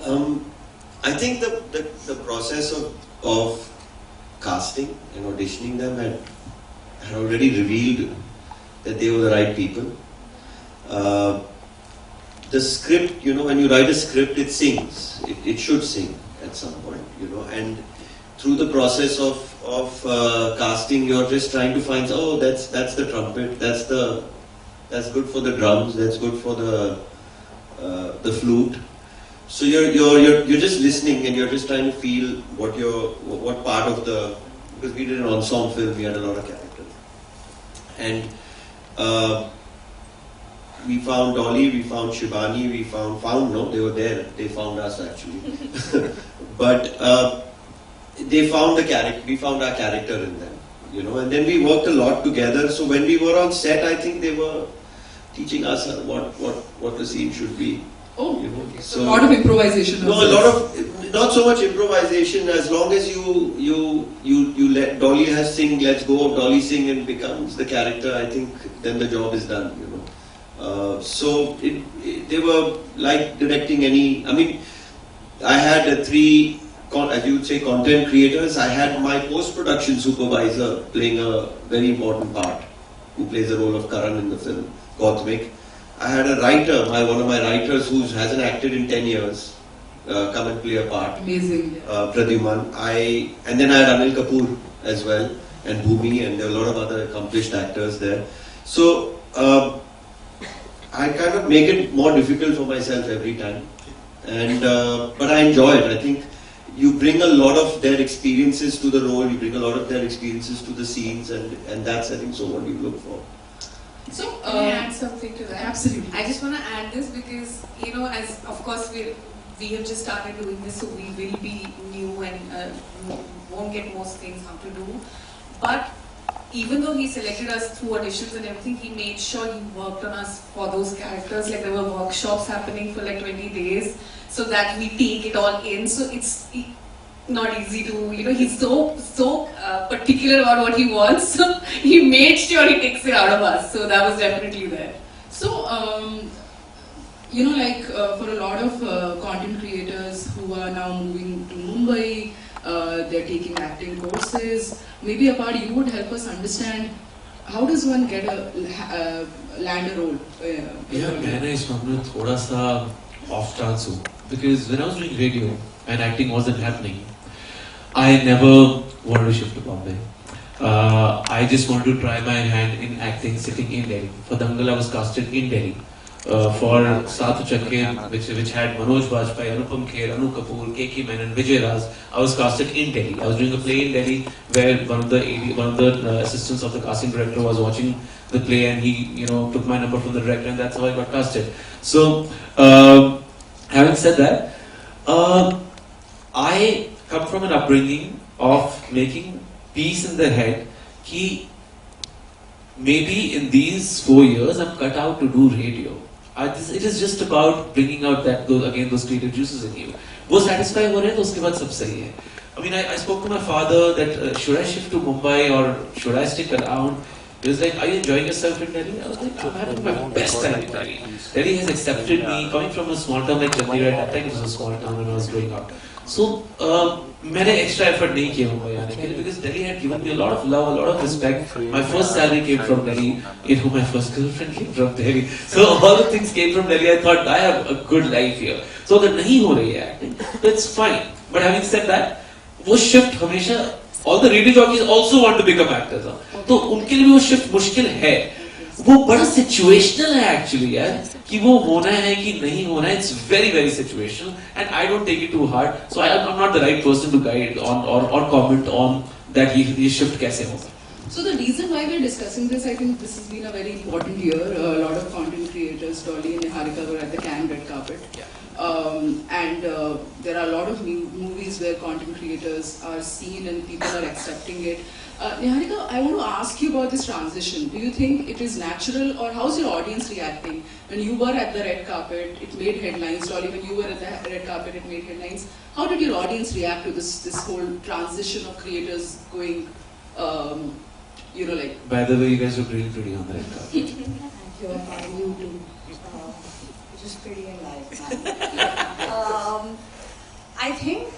I think the process of casting and auditioning them had already revealed that they were the right people. The script, when you write a script, it sings. It should sing at some point, and through the process of casting, you're just trying to find, oh, that's the trumpet, that's good for the drums, that's good for the flute. So you're just listening and you're just trying to feel what part of because we did an ensemble film, we had a lot of characters, and we found Dolly, we found Shivani, they were there, they found us actually. But they found the character, we found our character in them, and then we worked a lot together. So when we were on set, I think they were teaching us what the scene should be. Oh, so a lot of improvisation. Not so much improvisation, as long as you let Dolly has sing, let's go of Dolly Singh and becomes the character, I think then the job is done, So they were like directing I had three, as you would say, content creators. I had my post-production supervisor playing a very important part, who plays the role of Karan in the film, Gautamik. I had a writer, one of my writers who hasn't acted in 10 years, come and play a part. Amazing. Pradyuman. And then I had Anil Kapoor as well, and Bhumi, and there were a lot of other accomplished actors there. So I kind of make it more difficult for myself every time. And but I enjoy it. I think you bring a lot of their experiences to the role, you bring a lot of their experiences to the scenes, and that's, I think, so what you look for. So, can I add something to that? Absolutely. I just want to add this because, as of course we have just started doing this, so we will be new and won't get most things how to do. But even though he selected us through auditions and everything, he made sure he worked on us for those characters. Like there were workshops happening for like 20 days so that we take it all in. So it's not easy to, he's so particular about what he wants. So he made sure he takes it out of us. So that was definitely there. So, for a lot of content creators who are now moving to Mumbai, they're taking acting courses. Maybe Apar, you would help us understand how does one get land a role? मैंने इसमें अपना थोड़ा सा off chance हूँ because when I was doing radio and acting wasn't happening, I never wanted to shift to Bombay. I just wanted to try my hand in acting sitting in Delhi. For Dangal I was casted in Delhi. For Sathu Chakke, which had Manoj Bajpayee, Anupam Kher, Anu Kapoor, K.K. Menon, Vijay Raj, I was casted in Delhi. I was doing a play in Delhi where one of the assistants of the casting director was watching the play and he took my number from the director, and that's how I got casted. So having said that, I come from an upbringing of making peace in the head कि maybe in these 4 years I'm cut out to do radio. It is just about bringing out those creative juices in you. वो satisfy हो रहे हैं तो उसके बाद सब सही है. I mean, I spoke to my father that should I shift to Mumbai or should I stick around? He was like, are you enjoying yourself in Delhi? I was like, I'm having my best time in Delhi. Delhi has accepted me, coming from a small town like Chandigarh. At that time it was a small town when I was growing up. So, मैंने extra effort नहीं किया मुंबई आने के लिए because Delhi had given me a lot of love, a lot of respect. My first salary came from Delhi. My first girlfriend came from Delhi. So all the things came from Delhi. I thought I have a good life here. So अगर नहीं हो रही है acting, that's fine. But having said that, वो shift हमेशा all the radio jockeys also want to become actors. तो उनके लिए भी वो shift मुश्किल है. वो बड़ा situational है actually यार कि वो होना है कि नहीं होना है. It's very very situational and I don't take it too hard. So I'm not the right person to guide on or comment on that ये shift कैसे होगा. So the reason why we're discussing this, I think this has been a very important year. A lot of content creators, Dolly and Niharika, were at the Cannes red carpet. And there are a lot of new movies where content creators are seen and people are accepting it. Niharika, I want to ask you about this transition. Do you think it is natural or how's your audience reacting? When you were at the red carpet, it made headlines. Dolly, when you were at the red carpet, it made headlines. How did your audience react to this whole transition of creators going, By the way, you guys look really pretty on the red carpet. Thank you. You too. Just pretty in life, man. I think,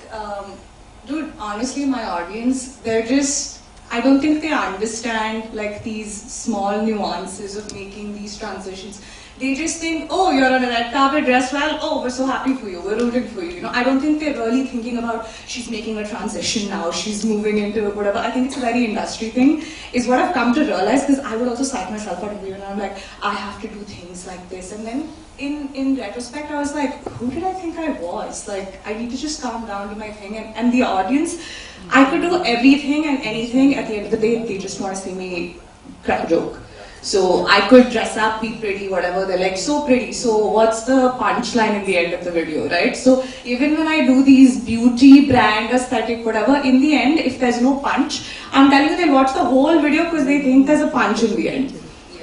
dude, honestly, my audience, they're just, I don't think they understand like these small nuances of making these transitions. They just think, oh, you're on a red carpet, dressed well, oh, we're so happy for you, we're rooting for you. You know, I don't think they're really thinking about, she's making a transition now, she's moving into whatever. I think it's a very industry thing, is what I've come to realize, because I would also psych myself out of you, and I'm like, I have to do things like this. And then in retrospect, I was like, who did I think I was? Like, I need to just calm down to my thing. And the audience, I could do everything and anything. At the end of the day, they just want to see me crack a joke. So I could dress up, be pretty, whatever. They're like, so pretty. So what's the punchline in the end of the video, right? So even when I do these beauty, brand, aesthetic, whatever, in the end, if there's no punch, I'm telling you, they watch the whole video because they think there's a punch in the end.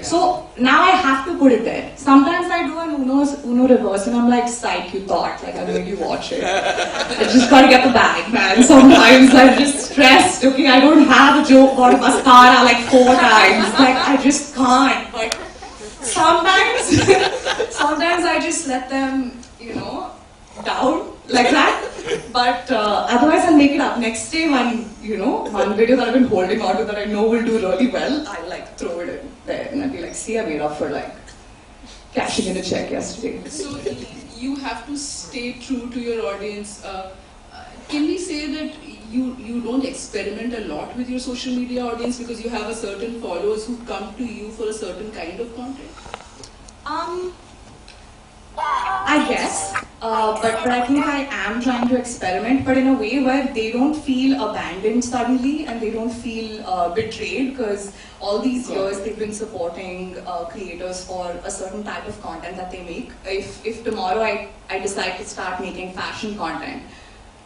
So now I have to put it there. Sometimes I do an Uno reverse and I'm like, psych, you thought, like I made you watch it. I just gotta get the bag, man. Sometimes I'm just stressed, okay? I don't have a joke about mascara like 4 times. Like I just can't. But sometimes I just let them, you know, down like that. But otherwise I'll make it up. Next day, one video that I've been holding on to that I know will do really well, I'll like throw it in there and I'll be like, see, I made up for like cashing in a check yesterday. So you have to stay true to your audience. Can we say that you don't experiment a lot with your social media audience because you have a certain followers who come to you for a certain kind of content? I guess, but I think I am trying to experiment, but in a way where they don't feel abandoned suddenly and they don't feel betrayed, because all these years they've been supporting creators for a certain type of content that they make. If tomorrow I decide to start making fashion content,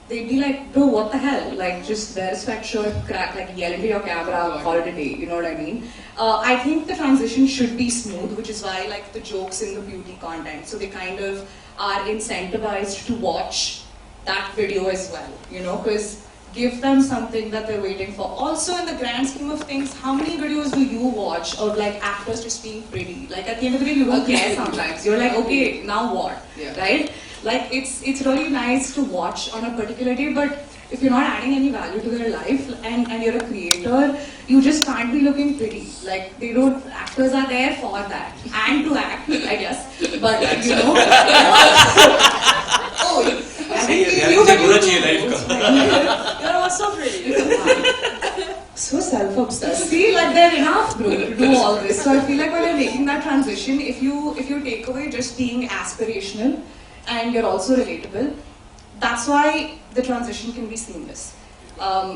they'd be like, bro, what the hell? Like, just wear a sweatshirt, crack, like yell into your camera, call it a day, you know what I mean? I think the transition should be smooth, which is why like the jokes in the beauty content, so they kind of are incentivized to watch that video as well, you know, because give them something that they're waiting for. Also, in the grand scheme of things, how many videos do you watch of like actors just being pretty? Like at the end of the day, you don't care sometimes. You're like, okay, now what, right? Like it's really nice to watch on a particular day, but if you're not adding any value to their life and you're a creator, you just can't be looking pretty. Like actors are there for that and to act, I guess. But you know, You're also pretty. So self-obsessed. See, like they're enough, bro, to do all this. So I feel like when you're making that transition, if you take away just being aspirational and you're also relatable, that's why the transition can be seamless.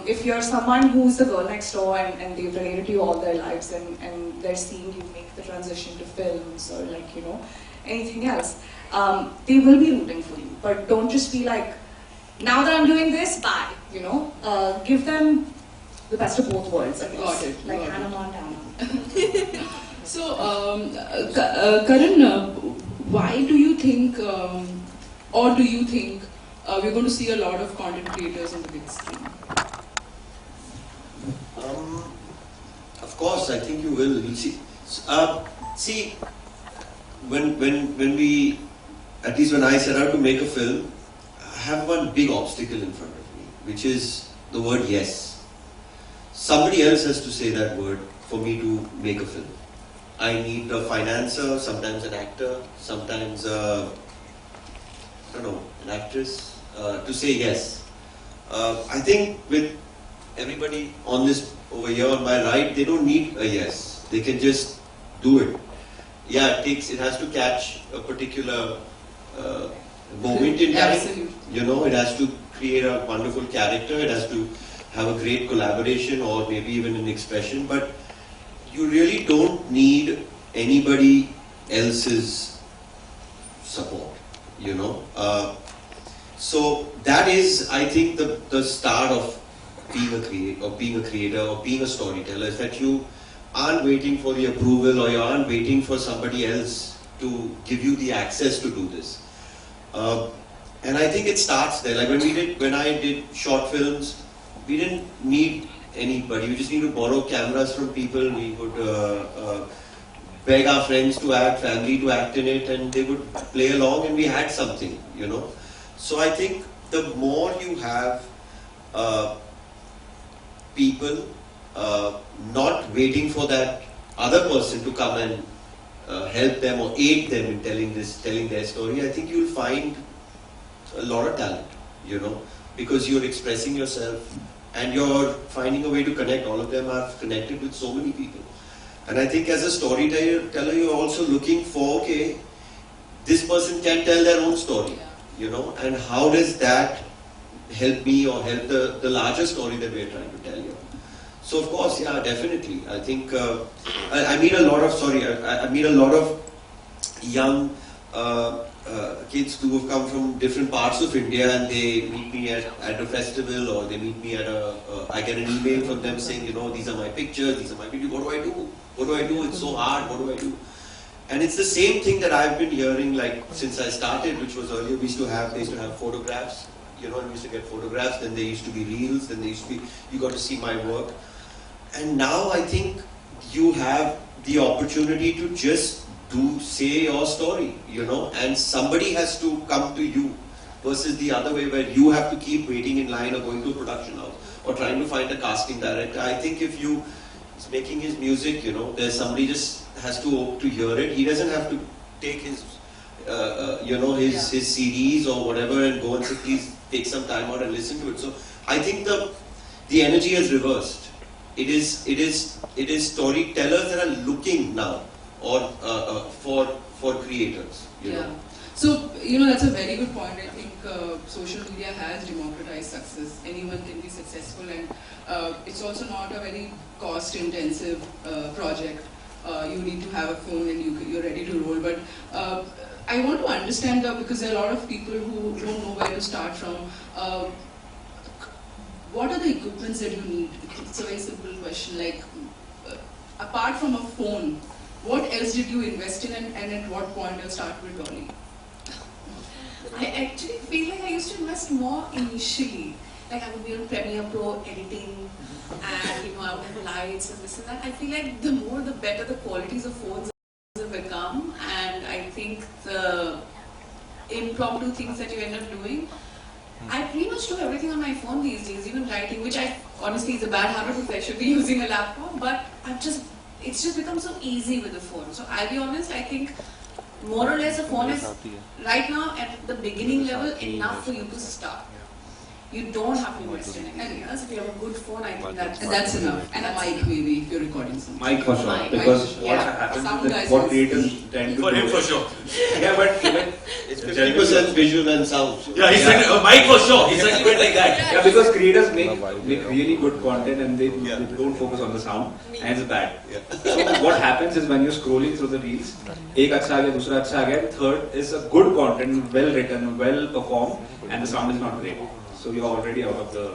If you're someone who's the girl next door and they've related to you all their lives and they're seeing you make the transition to films or like, you know, anything else, they will be rooting for you. But don't just be like, now that I'm doing this, bye, you know. Give them the best of both worlds, I guess. Got it. Like Hannah Montana. So, Karan, why do you think, or do you think we're going to see a lot of content creators on the big screen? Of course, I think you will. You'll see. See, when we, at least when I set out to make a film, I have one big obstacle in front of me, which is the word yes. Somebody else has to say that word for me to make a film. I need a financer, sometimes an actor, sometimes I don't know, an actress, to say yes. I think with everybody on this over here on my right, they don't need a yes. They can just do it. Yeah, it has to catch a particular moment in time. Absolutely. You know, it has to create a wonderful character. It has to have a great collaboration or maybe even an expression. But you really don't need anybody else's support. You know. So that is, I think, the start of being a creator or being a storyteller, is that you aren't waiting for the approval or you aren't waiting for somebody else to give you the access to do this. And I think it starts there. Like when I did short films, we didn't need anybody. We just need to borrow cameras from people. We would beg our friends to act, family to act in it, and they would play along, and we had something, you know. So I think the more you have people not waiting for that other person to come and help them or aid them in telling their story, I think you'll find a lot of talent, you know, because you're expressing yourself and you're finding a way to connect. All of them are connected with so many people. And I think as a storyteller, you're also looking for, okay, this person can tell their own story, you know, and how does that help me or help the larger story that we're trying to tell you. So of course, yeah, definitely. I think I meet a lot of I meet a lot of young kids who have come from different parts of India, and they meet me at a festival, or they meet me at I get an email from them saying, you know, these are my pictures, these are my videos. What do I do? What do I do? It's so hard. What do I do? And it's the same thing that I've been hearing like since I started, which was earlier they used to have photographs, you know, and we used to get photographs, then there used to be reels, then there used to be, you got to see my work. And now I think you have the opportunity to just say your story, you know, and somebody has to come to you versus the other way where you have to keep waiting in line or going to a production house or trying to find a casting director. I think if you is making his music, you know, there's somebody just has to hear it. He doesn't have to take his, you know, his CDs or whatever and go and say, please take some time out and listen to it. So I think the energy has reversed. It is storytellers that are looking now or for creators. You know? So, you know, that's a very good point. I think social media has democratized success. Anyone can be successful, and it's also not a very cost-intensive project. You need to have a phone and you're ready to roll. But I want to understand, because there are a lot of people who don't know where to start from. What are the equipments that you need? It's a very simple question. Like, apart from a phone, what else did you invest in, and at what point you start with Dolly? I actually feel like I used to invest more initially. Like I would be on Premiere Pro editing, and you know, I would have lights and this and that. I feel like the more the better the qualities of phones have become, and I think the impromptu things that you end up doing. I pretty much do everything on my phone these days, even writing, which I honestly is a bad habit because I should be using a laptop, but it's just become so easy with the phone. So I'll be honest, I think more or less a phone is right now at the beginning level enough for you to start. You don't have to invest in anything else. If you have a good phone, I think that's enough. And a mic maybe if you're recording something. Mic for sure. Because what happens is what creators tend to for do. him for sure. Yeah, but even it's 50% visual and sound. Yeah, he said a mic for sure. He said it like that. Yeah, because creators make really good content and they don't focus on the sound, and it's bad. So what happens is when you're scrolling through the reels, एक अच्छा आ गया, दूसरा अच्छा आ गया, third is a good content, well written, well performed, and the sound is not great. So you're already out of the.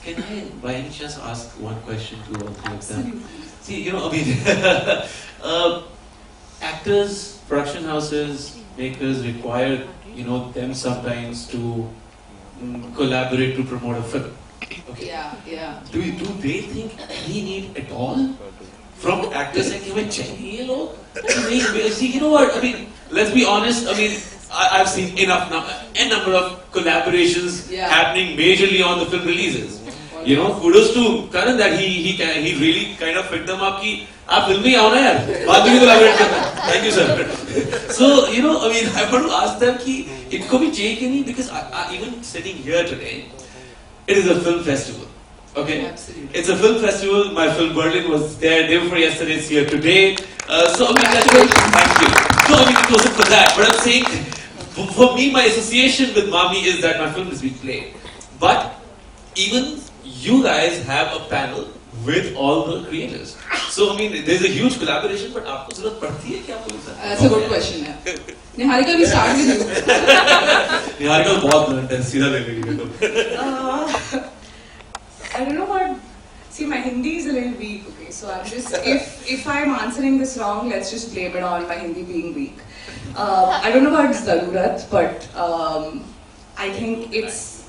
Can I, by any chance, ask one question to all three of them? See, you know, I mean, actors, production houses, makers require, you know, them sometimes to collaborate to promote a film. Okay. Yeah. Do they think any need at all from actors? Like, you know what? I mean, let's be honest. I mean, I've seen a number of collaborations happening majorly on the film releases. You know, kudos to Karan that he really kind of picked them up. Ki, aap film mein aao na yaar, baad mein collaborate karna. Thank you, sir. So, you know, I mean, I want to ask them ki, itko bhi chahiye ki nahi, because even sitting here today, it is a film festival. Okay, absolutely. It's a film festival. My film Berlin was there day before yesterday. It's here today. So I mean, thank you. So I mean, it wasn't for that. But I'm saying, for me, my association with Mami is that my film is being played. But even you guys have a panel with all the creators. So I mean, there's a huge collaboration. But aapko zarurat padti hai kya bolu sir? That's a good question. Niharika, we start with you. Niharika बहुत blunt है, सीधा ले लेगी तो. I don't know what. See, my Hindi is a little weak. Okay, so I'm just if I'm answering this wrong, let's just blame it on my Hindi being weak. I don't know about Zarurat, but I think it's.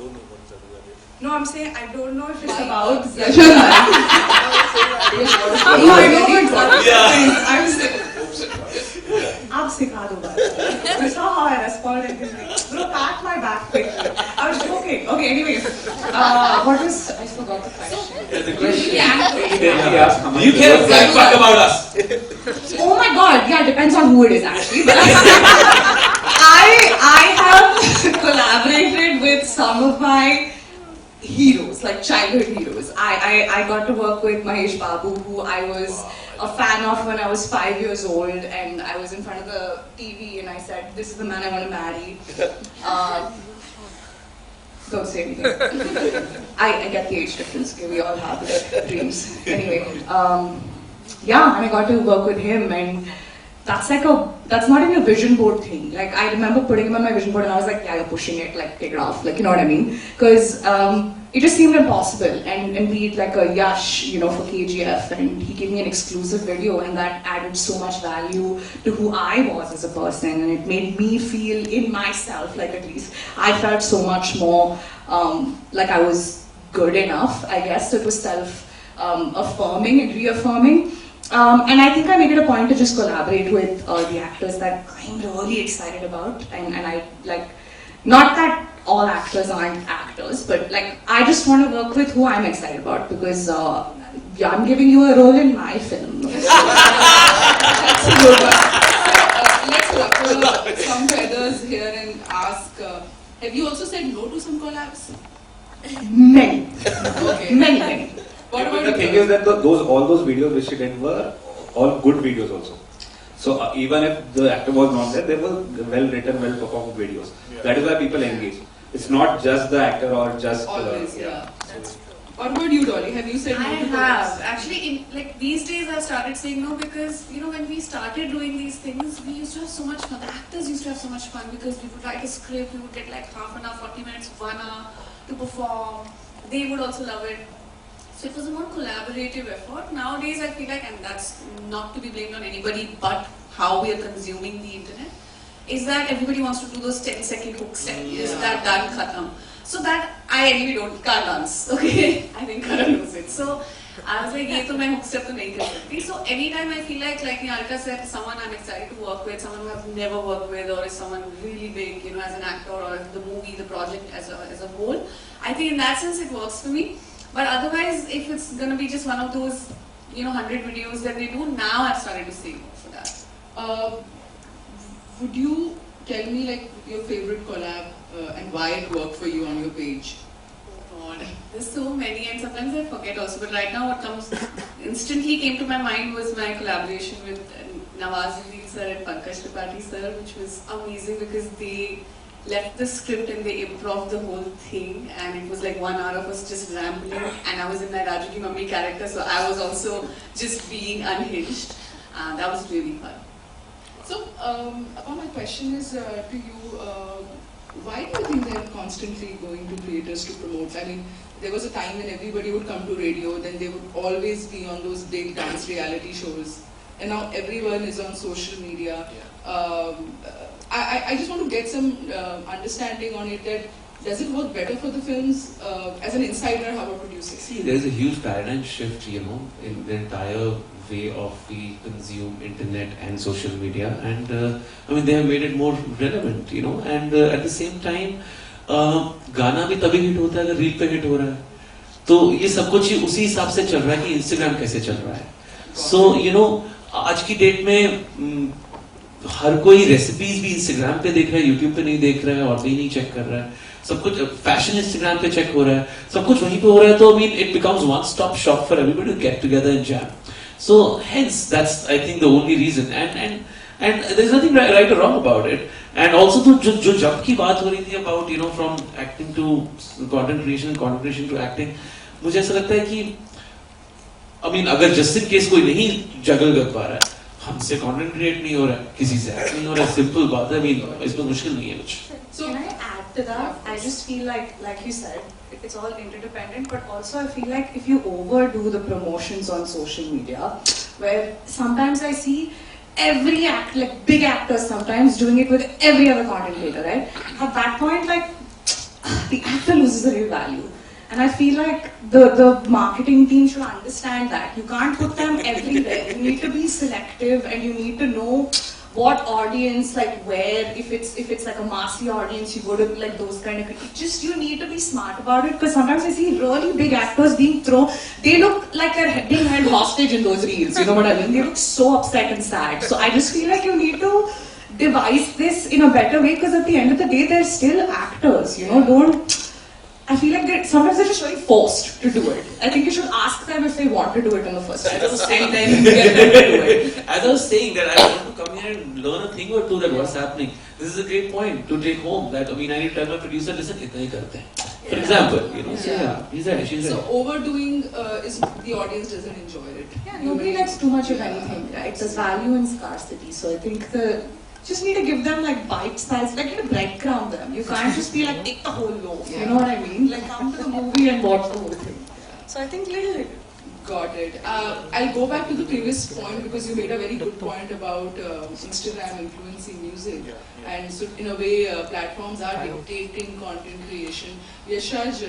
No, I'm saying I don't know if it's about Zarurat. No, I know what Zarurat is. I'm saying. आप सिखा दो बात. You saw how I responded. Bro, pat my back quickly. I was joking. Okay, anyway. What was, I forgot the question. The question. You care a flying fuck about us. Oh my god, yeah, depends on who it is actually. But I have collaborated with some of my heroes, like childhood heroes. I got to work with Mahesh Babu, who I was a fan of when I was 5 years old, and I was in front of the TV and I said, this is the man I want to marry. Don't say anything. I get the age difference, okay, we all have dreams. Anyway, yeah, and I got to work with him, and that's not even a vision board thing. Like, I remember putting him on my vision board and I was like, yeah, you're pushing it, like, take it off, like, you know what I mean? Because it just seemed impossible, and we did like a Yash, you know, for KGF, and he gave me an exclusive video, and that added so much value to who I was as a person, and it made me feel in myself, like, at least, I felt so much more like I was good enough, I guess. So it was self-affirming and reaffirming. And I think I made it a point to just collaborate with the actors that I'm really excited about, and I like, not that all actors aren't actors, but like, I just want to work with who I'm excited about, because yeah, I'm giving you a role in my film. Let's ruffle some feathers here and ask, have you also said no to some collabs? Many. Okay. Many. What about The thing is that all those videos which she did were all good videos also. So even if the actor was not there, they were well written, well performed videos. Yeah. That is why people engage. It's not just the actor or just always, yeah. What about you, Dolly? Have you said no I to have. collabs? Actually, like these days I've started saying no because, you know, when we started doing these things, we used to have so much fun. The actors used to have so much fun because we would write a script, we would get like half an hour, 40 minutes, 1 hour to perform. They would also love it. So it was a more collaborative effort. Nowadays I feel like, and that's not to be blamed on anybody but how we are consuming the internet, is that everybody wants to do those 10-second hooks and is that done, khatam. So that I anyway can't dance, okay? I think Karan knows it. So I was like, ye to main hook step to nahi kar sakti. So anytime I feel like Niharika said, someone I'm excited to work with, someone who I've never worked with, or is someone really big, you know, as an actor, or the movie, the project as a whole, I think in that sense it works for me. But otherwise, if it's going to be just one of those, you know, 100 videos that they do, now I've started to say no for that. Would you tell me like your favorite collab and why it worked for you on your page? Oh God, there's so many and sometimes I forget also. But right now what comes instantly came to my mind was my collaboration with Nawazuddin sir and Pankaj Tripathi sir, which was amazing because they left the script and they improv the whole thing, and it was like 1 hour of us just rambling, and I was in my Raju ki Mummy character, so I was also just being unhinged. That was really fun. So, my question is to you, why do you think they're constantly going to creators to promote? I mean, there was a time when everybody would come to radio, then they would always be on those big dance reality shows, and now everyone is on social media. I just want to get some understanding on it, that does it work better for the films? As an insider, how a producer? See, there's a huge paradigm shift, you know, in the entire way of we consume internet and social media, and I mean, they have made it more relevant, you know, and at the same time, गाना भी तभी hit होता है अगर reel पे hit हो रहा है, तो ये सब कुछ उसी हिसाब से चल रहा है कि इंस्टाग्राम कैसे चल रहा है. So you know, आज की डेट में हर कोई रेसिपीज भी इंस्टाग्राम पे देख रहा है, यूट्यूब पे नहीं देख रहा है और भी नहीं चेक कर रहा है. सब कुछ फैशन इंस्टाग्राम पे चेक हो रहा है, सब कुछ वहीं पे हो रहा है. तो I mean, it becomes one stop shop for everybody to get together and jam. So hence that's I think the only reason, and there's nothing right or wrong about it. And also जो जब की बात हो रही थी about, you know, from acting to content creation to acting, मुझे ऐसा लगता है कि I mean, अगर just in case कोई नहीं जगल कर पा रहा है, हमसे कंटेंट क्रिएट नहीं हो रहा है, किसी से एक्ट नहीं हो रहा है, सिंपल बात है. I mean, इसमें मुश्किल नहीं है कुछ. So can I add to that? I just feel like you said, it's all interdependent, but also I feel like if you overdo the promotions on social media, where sometimes I see every big actors sometimes doing it with every other content creator, right? At that point, like, the actor loses the real value. And I feel like the marketing team should understand that. You can't put them everywhere. You need to be selective and you need to know what audience, like where, if it's like a massy audience, you go to like those kind of, just you need to be smart about it, because sometimes I see really big actors being thrown, they look like they're being held hostage in those reels, you know what I mean? They look so upset and sad. So I just feel like you need to devise this in a better way, because at the end of the day, they're still actors, you know, I feel like sometimes they're just very forced to do it. I think you should ask them if they want to do it in the first place, and then get them to do it. As I was saying that I want to come here and learn a thing or two that what's happening. This is a great point to take home. That I need to tell my producer, listen, itna hi karte hain. For example, you know. So yeah, he's right. She's right. So overdoing is the audience doesn't enjoy it. Yeah, nobody likes too much of anything, right? There's value in scarcity. So I think just need to give them like bite size, like you breadcrumb them. You can't just be like, take the whole loaf. You know what I mean? Like come to the movie and watch the whole thing. So I think little. Got it. I'll go back to the previous point, because you made a very good point about Instagram influencing music. And so in a way, platforms are dictating content creation. Yashaj,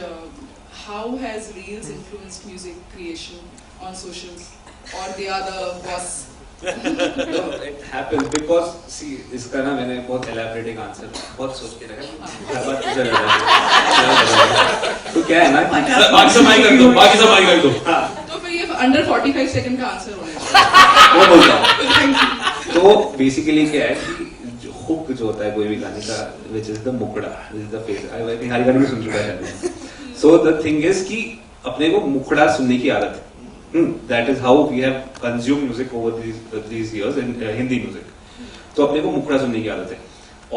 how has Reels influenced music creation on socials? Or they are the boss? No, it happens because see, इसका ना मैंने बहुत elaborating answer बहुत सोच के रखा तो क्या है ना बाकी सब माइक रख दो तो फिर ये under 45 सेकंड का आंसर होना चाहिए वो बोलता तो बेसिकली क्या है कि हुक जो होता है कोई भी गाने का which is the मुखड़ा, which is the face, हर गाने में सुन चुका है. So the thing is कि अपने को मुखड़ा सुनने की आदत है. That is how we have consumed music over these years in Hindi music. तो अपने को मुखड़ा सुनने की आदत है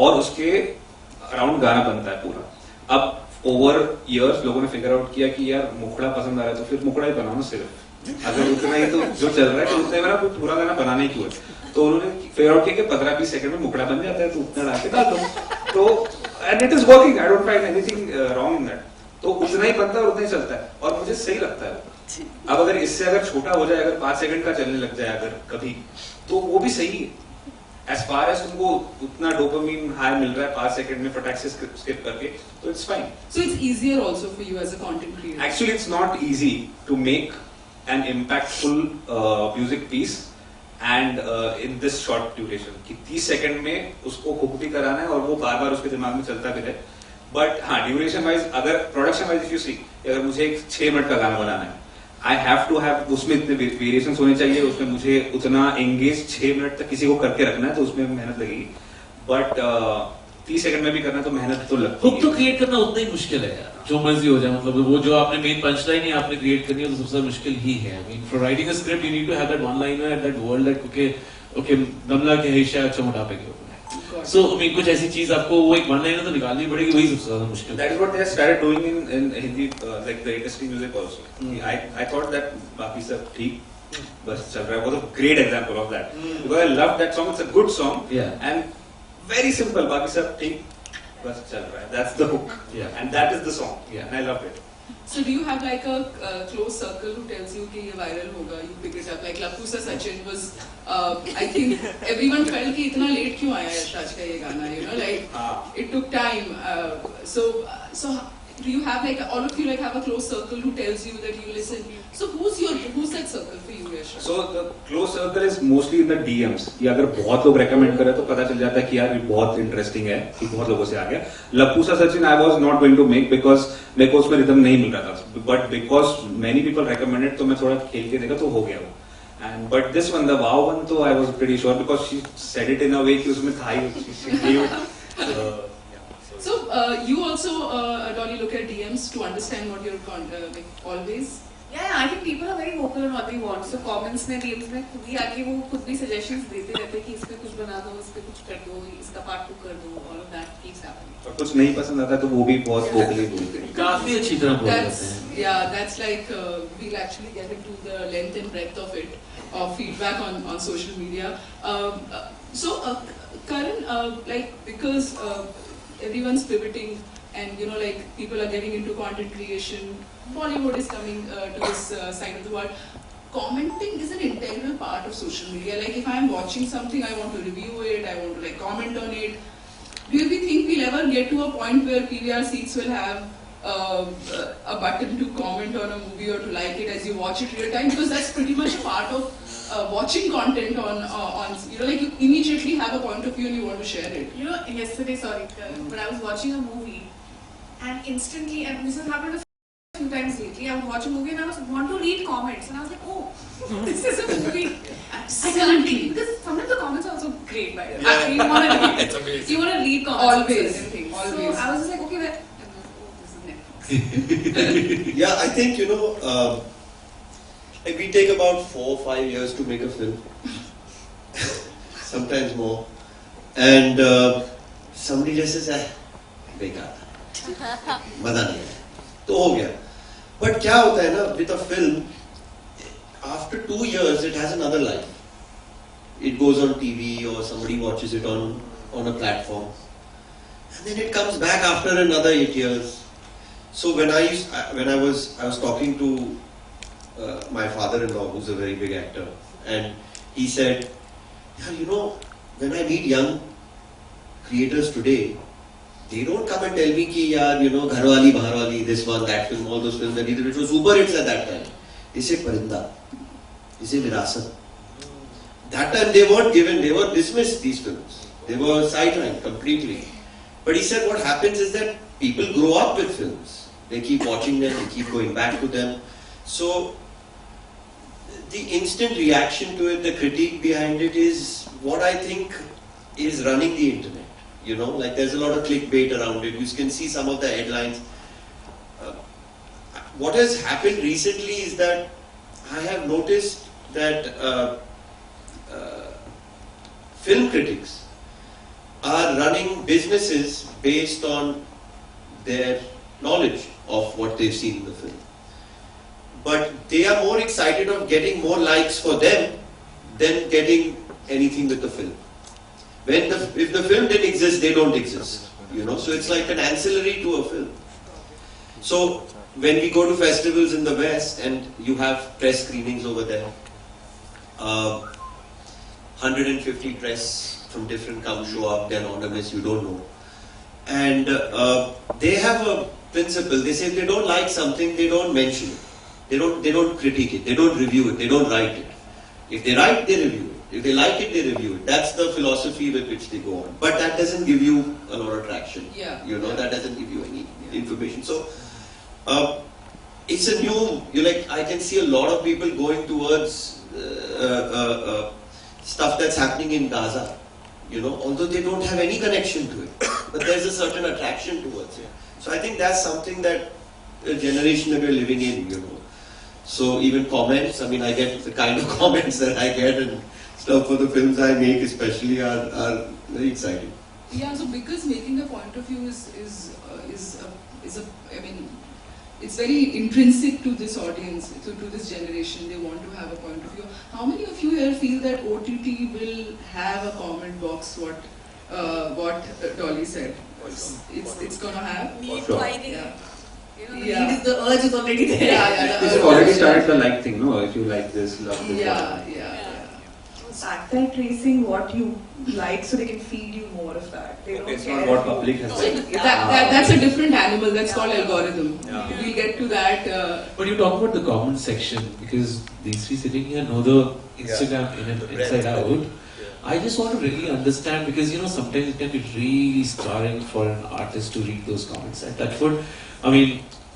और उसके अराउंड गाना बनता है पूरा. अब ओवर इयर्स लोगों ने फिगर आउट किया कि यार मुखड़ा पसंद आ रहा है तो फिर मुखड़ा ही बनाओ ना सिर्फ. अगर उतना ही तो जो चल रहा है तो उतना ही मेरा कोई पूरा गाना बनाने क्यों है. तो उन्होंने फिगर आउट किया कि 15-20 सेकंड में मुखड़ा बन जाता है तो उतना डाल के डाल दो. तो and it is working. I don't find anything wrong in that. तो उतना ही बनता है और उतना ही चलता है और मुझे सही लगता है. अब अगर इससे अगर छोटा हो जाए, अगर 5 सेकंड का चलने लग जाए अगर कभी, तो वो भी सही है. As far as तुमको उतना डोपामिन हाई मिल रहा है 5 सेकंड में फटाक से स्किप करके, तो it's fine. So it's easier also for you as a content creator. Actually, it's not easy to make an impactful music piece and in this short duration. कि 30 second में उसको हुक भी कराना है और वो बार-बार उसके दिमाग में चलता भी रहे. बट हाँ, ड्यूरेशन वाइज, अगर production wise if you see, अगर मुझे एक 6 मिनट का गाना बनाना है, I have to have, उसमें इतने वेरिएशंस होने चाहिए, उसमें मुझे उतना एंगेज 6 मिनट तक किसी को करके रखना है तो उसमें मेहनत लगेगी. बट 30 सेकंड में भी करना तो मेहनत तो लगती है. हुक तो क्रिएट करना उतना ही मुश्किल है यार, जो मर्जी हो जाए. मतलब वो जो आपने मेन पंचलाइन ही आपने क्रिएट करनी है तो सबसे मुश्किल ही है. I mean, for writing a script you need to have that one liner and that word that okay गमला के हिस्सा अच्छा मोटापे के ऊपर. So I mean, कुछ ऐसी चीज आपको वो एक वन लाइनर तो निकालनी पड़ेगी, वही सबसे ज्यादा मुश्किल. That is what they started doing in Hindi, like the industry music also. I thought that बाकी सब ठीक बस चल रहा है. वो तो great example of that. Because I love that song. It's a good song. Yeah. And very simple. बाकी सब ठीक बस चल रहा है. That's the hook. Yeah. And that is the song. Yeah. And I love it. So do you have like a close circle who tells you कि ये viral होगा, you pick it up? Like Lapusa Sachin was, I think everyone felt कि इतना late क्यों आया यशराज का ये गाना, you know, like it took time. So do you have like all of you like have a close circle who tells you that you listen? So who's that circle for you, Yashraj? So the close circle is mostly in the DMs. कि अगर बहुत लोग recommend करें तो पता चल जाता है कि यार ये बहुत interesting है, कि बहुत लोगों से आ गया. Lapusa Sachin I was not going to make because मेरे को उसमें rhythm नहीं मिल रहा था. But because many people recommended तो मैं थोड़ा खेल के देखा तो हो गया वो. And but this one, the wow one, तो I was pretty sure because she said it in a way कि उसमें था ही. She gave it. So you also Dolly look at DMs to understand what you're like always. Yeah, I think people are very vocal on what they want. So comments में DMs में खुद ही आके वो खुद भी suggestions देते रहते हैं कि इस पे कुछ बना दो, इस पे कुछ कर दो, इसका part 2 कर दो. All of that keeps happening. और कुछ नहीं पसंद आता तो वो भी बहुत vocally बोलते हैं. काफी अच्छी तरह बोल रहे हैं. Yeah, that's like we'll actually get into the length and breadth of it, of feedback on social media. So Karan, like because everyone's pivoting and you know like people are getting into content creation, Bollywood is coming to this side of the world. Commenting is an integral part of social media. Like if I'm watching something, I want to review it, I want to like comment on it. Do you think we'll ever get to a point where PVR seats will have a button to comment on a movie or to like it as you watch it real time? Because that's pretty much part of watching content on like you immediately have a point of view and you want to share it. You know, yesterday, sorry, but I was watching a movie and instantly, and this has happened a few times lately, I would watch a movie and I want to read comments and I was like, oh, this is a movie. I can't read, because sometimes the comments are also great, by the way. Yeah. You want to read, It's amazing. you want to read comments. Always. on certain things. Always. So I was just like, okay, well, this is Netflix. Yeah, I think, like we take about 4 or 5 years to make a film. Sometimes more. And somebody just says, बेकार था, मजा नहीं आया, तो हो गया. But क्या होता है ना, with a film, after 2 years it has another life. It goes on TV or somebody watches it on a platform. And then it comes back after another 8 years. So when I was talking to my father-in-law, who's a very big actor, and he said, yeah, when I meet young creators today, they don't come and tell me ki Gharwali, Baharwali, this one, that film, all those films, which was super hits at that time. They say Parinda, they say Virasat. That time they were dismissed, these films. They were sidelined completely. But he said what happens is that people grow up with films. They keep watching them, they keep going back to them. So the instant reaction to it, the critique behind it is what I think is running the internet. Like there's a lot of clickbait around it. You can see some of the headlines. What has happened recently is that I have noticed that film critics are running businesses based on their knowledge of what they've seen in the film. But they are more excited of getting more likes for them than getting anything with the film. If the film didn't exist, they don't exist. So it's like an ancillary to a film. So when we go to festivals in the West and you have press screenings over there, 150 press from different come show up, they're anonymous, you don't know. And they have a principle. They say if they don't like something, they don't mention it. They don't critique it. They don't review it. They don't write it. If they write, they review it. If they like it, they review it. That's the philosophy with which they go on. But that doesn't give you a lot of traction. That doesn't give you any information. So it's a new. I can see a lot of people going towards stuff that's happening in Gaza. Although they don't have any connection to it, but there's a certain attraction towards it. So I think that's something that the generation that we're living in. So even comments, I get the kind of comments that I get and stuff for the films I make especially are very exciting. Yeah, so because making a point of view it's very intrinsic to this audience, to this generation. They want to have a point of view. How many of you here feel that OTT will have a comment box? What Dolly said, it's gonna have. Me Sure. inquiring. Yeah. The urge is already there. It's already started the like thing, no? If you like this, love this. Yeah. Contact tracing what you like so they can feed you more of that. They don't It's care not what if you- public has So said. that's a different animal. That's called algorithm. Yeah. We'll get to that. But you talk about the comment section because these three sitting here know the Instagram inside out. I just want to really understand because sometimes it can be really scarring for an artist to read those comments. At Touchwood,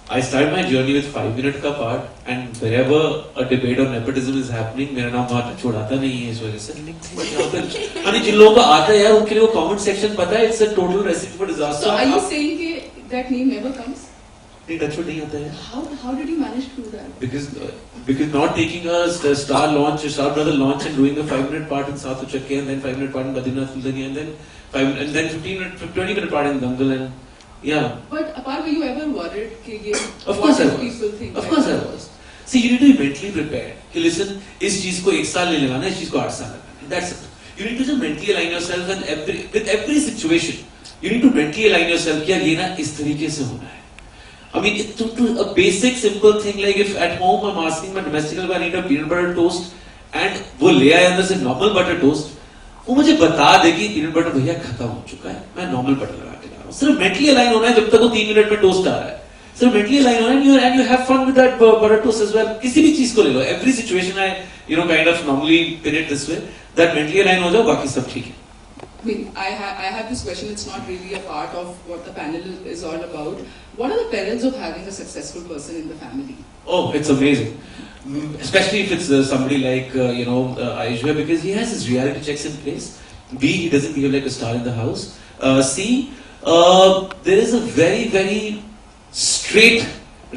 I started my journey with 5-minute का part, and wherever a debate on nepotism is happening, मेरा नाम वहाँ Touchwood आता नहीं है इस वजह से. But यहाँ पर जिन लोगों का आता है यार उनके लिए वो comment section पता है, it's a total recipe for disaster. So are you saying that name never comes? नहीं Touchwood नहीं आता है. How did you manage to do that? Because not taking a star brother launch and doing a 5-minute part in South Uchakke and then 5-minute part in Badrinath Fuldani and then 20-minute part in Dangal and yeah. But apart, were you ever worried? Of course I was. People think? Of course I was. See, you need to be mentally prepared. You listen, इस चीज को 1 साल ले लगाना है, इस चीज को 8 साल लगाना है. That's it. You need to just mentally align yourself and with every situation. You need to mentally align yourself कि यार ये ना इस तरीके से होना है. It's to a basic simple thing like if at home I'm asking my domestic helper I need a peanut butter toast and वो ले आए अंदर से normal butter toast, वो मुझे बता देगी peanut butter भैया खत्म हो चुका है, मैं normal butter लगा के ला रहा हूँ. सिर्फ mentally align होना है जब तक वो 3 मिनट में toast आ रहा है. So mentally aligned हो and you have fun with that Moderators as well. किसी भी चीज को ले लो. Every situation I kind of normally pin it this way. That mentally aligned हो जाओ, बाकी सब ठीक है. I mean, I have this question. It's not really a part of what the panel is all about. What are the perils of having a successful person in the family? Oh, it's amazing. Especially if it's somebody like Aishwarya, because he has his reality checks in place. B, he doesn't behave like a star in the house. C, there is a very, very straight,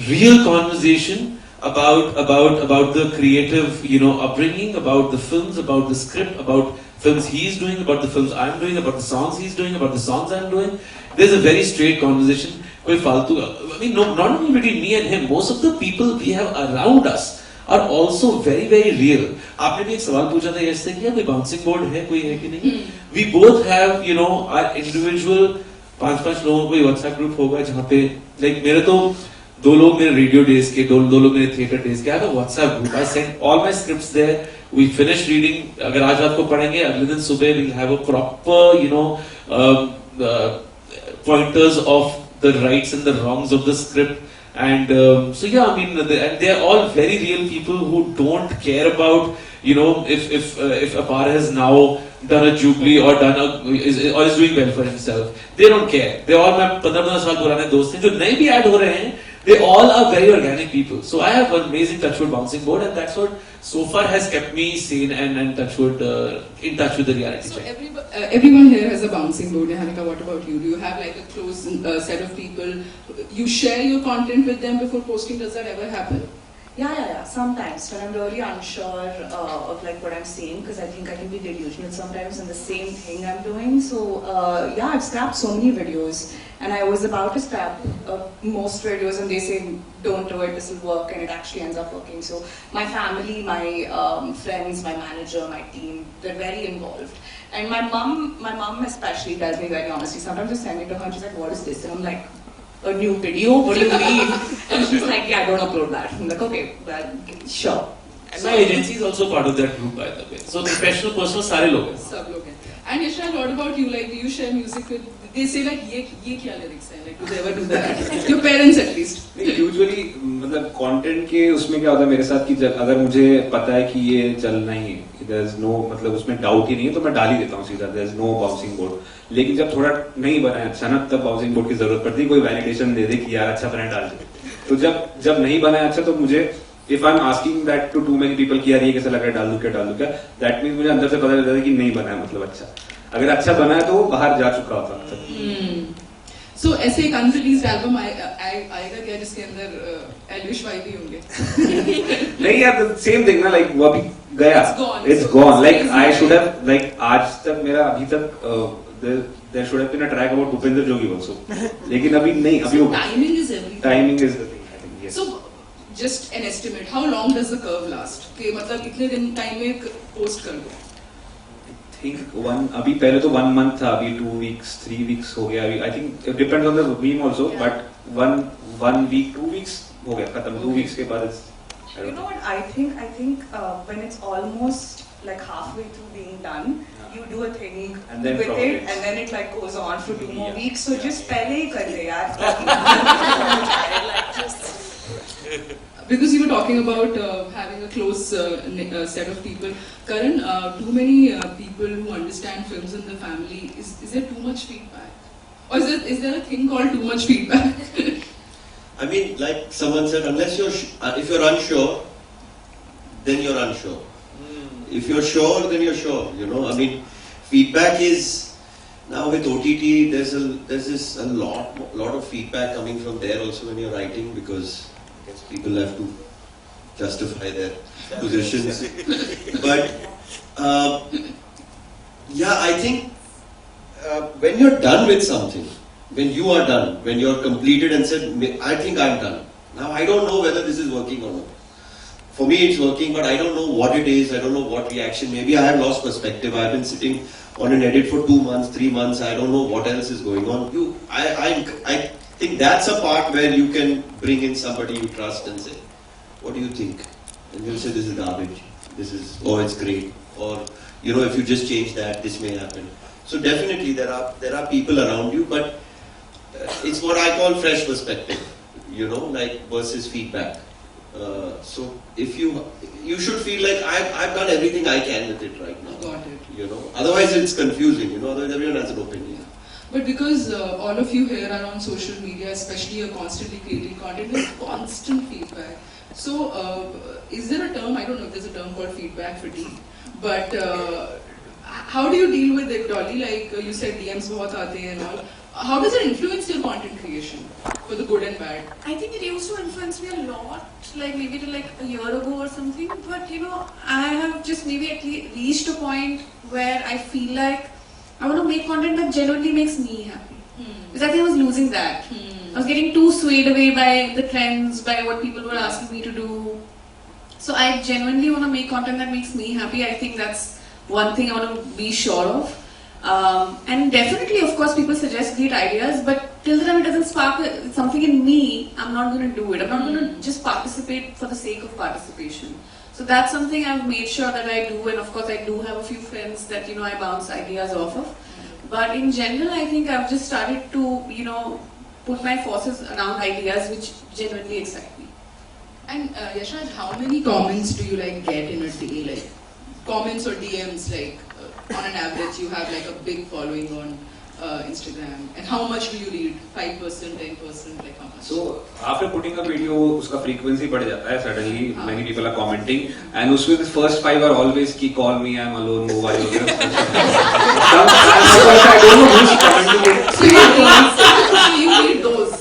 real conversation about the creative, upbringing, about the films, about the script, about films he's doing, about the films I'm doing, about the songs he's doing, about the songs I'm doing. There's a very straight conversation. I mean, not only between me and him, most of the people we have around us are also very, very real. आपने भी एक सवाल पूछा था yesterday कि कोई bouncing board है कोई है कि नहीं? We both have, our individual 5-5 लोगों को WhatsApp group होगा जहाँ पे like मेरे तो 2 लोग मेरे radio days के 2 लोग मेरे theater days के I have a WhatsApp group. I send all my scripts there. We finish reading. अगर आज रात को पढ़ेंगे अगले दिन सुबह we'll have a proper pointers of the rights and the wrongs of the script. And so yeah, I mean, they are all very real people who don't care about if Apar has now done a jubilee or is doing well for himself. They don't care. They all my 15 साल पुराने दोस्त हैं जो नए भी add हो रहे हैं. They all are very organic people. So I have an amazing touchwood bouncing board, and that's what so far has kept me sane and touchwood in touch with the reality check. So everyone here has a bouncing board. Niharika, what about you? Do you have like a close set of people? You share your content with them before posting. Does that ever happen? Yeah. Sometimes when I'm really unsure of like what I'm saying, because I think I can be delusional sometimes in the same thing I'm doing. So I've scrapped so many videos, and I was about to scrap most videos, and they say don't do it, this will work, and it actually ends up working. So my family, my friends, my manager, my team, they're very involved. And my mom especially tells me very honestly. Sometimes I send it to her, and she's like, "What is this?" And I'm like, a new video? What do you mean? And she's like, yeah, don't upload that. I'm like, okay, well, sure. And my agency is also part of that group, by the way. So the professional, personal, सारे लोग हैं. सब लोग हैं. And Yashra, what about you? Like, do you share music with? They say like, ये क्या lyrics हैं? Like, do they ever do that? Your parents at least. Usually, मतलब content के उसमें क्या होता है मेरे साथ कि जब अगर मुझे पता है कि ये चलना ही है, there's no मतलब उसमें doubt ही नहीं है तो मैं डाल ही देता हूँ सीधा. There's no bouncing board. लेकिन जब थोड़ा नहीं बना है अच्छा ना तब बाउंसिंग बोर्ड की जरूरत पड़ती है. कोई वैलिडेशन दे दे कि यार अच्छा बना डाल दे. तो जब नहीं बना है अच्छा तो मुझे if I'm asking that to too many people कि यार ये कैसा लग रहा है डाल दूं क्या that means मुझे अंदर से पता चलता है कि नहीं बना है मतलब अच्छा. अगर अच्छा बना है तो वो बाहर जा चुका होता है. So ऐसे एक unreleased album आएगा क्या जिसके अंदर एल्विश वाई भी होंगे? नहीं यार same thing ना like वो अभी गया. It's gone. Like I should have like आज तक मेरा अभी तक there should have been a track about Bhupender Jogi also. लेकिन अभी नहीं अभी so timing is everything. Timing is the thing I think. Yes. So just an estimate. How long does the curve last? कि मतलब कितने दिन time में post कर दो? I think अभी पहले तो 1 month था अभी 2 weeks 3 weeks हो गया अभी. I think it depends on the meme also but 1 week 2 weeks हो गया खत्म. 2 weeks के बाद you know what I think when it's almost like halfway through being done, you do a thing and then with it, and then it like goes on for 2 more weeks. So just पहले ही कर ले यार. Like just. Because you were talking about having a close set of people. Karan, too many people who understand films in the family. Is there too much feedback, or is there a thing called too much feedback? I mean, like someone said, unless if you're unsure, then you're unsure. If you're sure, then you're sure. I mean, feedback is now with OTT. There's a lot of feedback coming from there also when you're writing because people have to justify their positions. But I think when you're done with something, when you are done, when you're completed and said, I think I'm done. Now I don't know whether this is working or not. For me it's working, but I don't know what it is, I don't know what reaction. Maybe I have lost perspective. I've been sitting on an edit for 2 months, 3 months, I don't know what else is going on. I think that's a part where you can bring in somebody you trust and say, what do you think? And you'll say, this is garbage, it's great. Or, if you just change that, this may happen. So definitely there are people around you, but it's what I call fresh perspective. like versus feedback. So if you should feel like I've done everything I can with it right now. Got it. Otherwise it's confusing. Otherwise everyone has an opinion. But because all of you here are on social media, especially you're constantly creating content, there's constant feedback. So is there a term? I don't know if there's a term called feedback fatigue. But how do you deal with it, Dolly? Like you said, DMs bahut aate hain and all. How does it influence your content creation, for the good and bad? I think it used to influence me a lot, like maybe till like a year ago or something. But I have just maybe at least reached a point where I feel like I want to make content that genuinely makes me happy. Because I think I was losing that. I was getting too swayed away by the trends, by what people were asking me to do. So I genuinely want to make content that makes me happy. I think that's one thing I want to be sure of. And definitely, of course, people suggest great ideas, but till the time it doesn't spark something in me, I'm not going to do it. I'm not going to just participate for the sake of participation. So that's something I've made sure that I do, and of course I do have a few friends that I bounce ideas off of. But in general, I think I've just started to put my forces around ideas which genuinely excite me. And Yashraj, how many comments do you get in a day? Like comments or DMs, on an average you have a big following on Instagram, and how much do you read? 5%, 10%, how much? So after putting a video, uska frequency बढ़ जाता है. Suddenly many people are commenting, and उसमें the first 5 are always ki call me, I'm alone, mobile हो गया. I don't know who's commenting it. So you read those.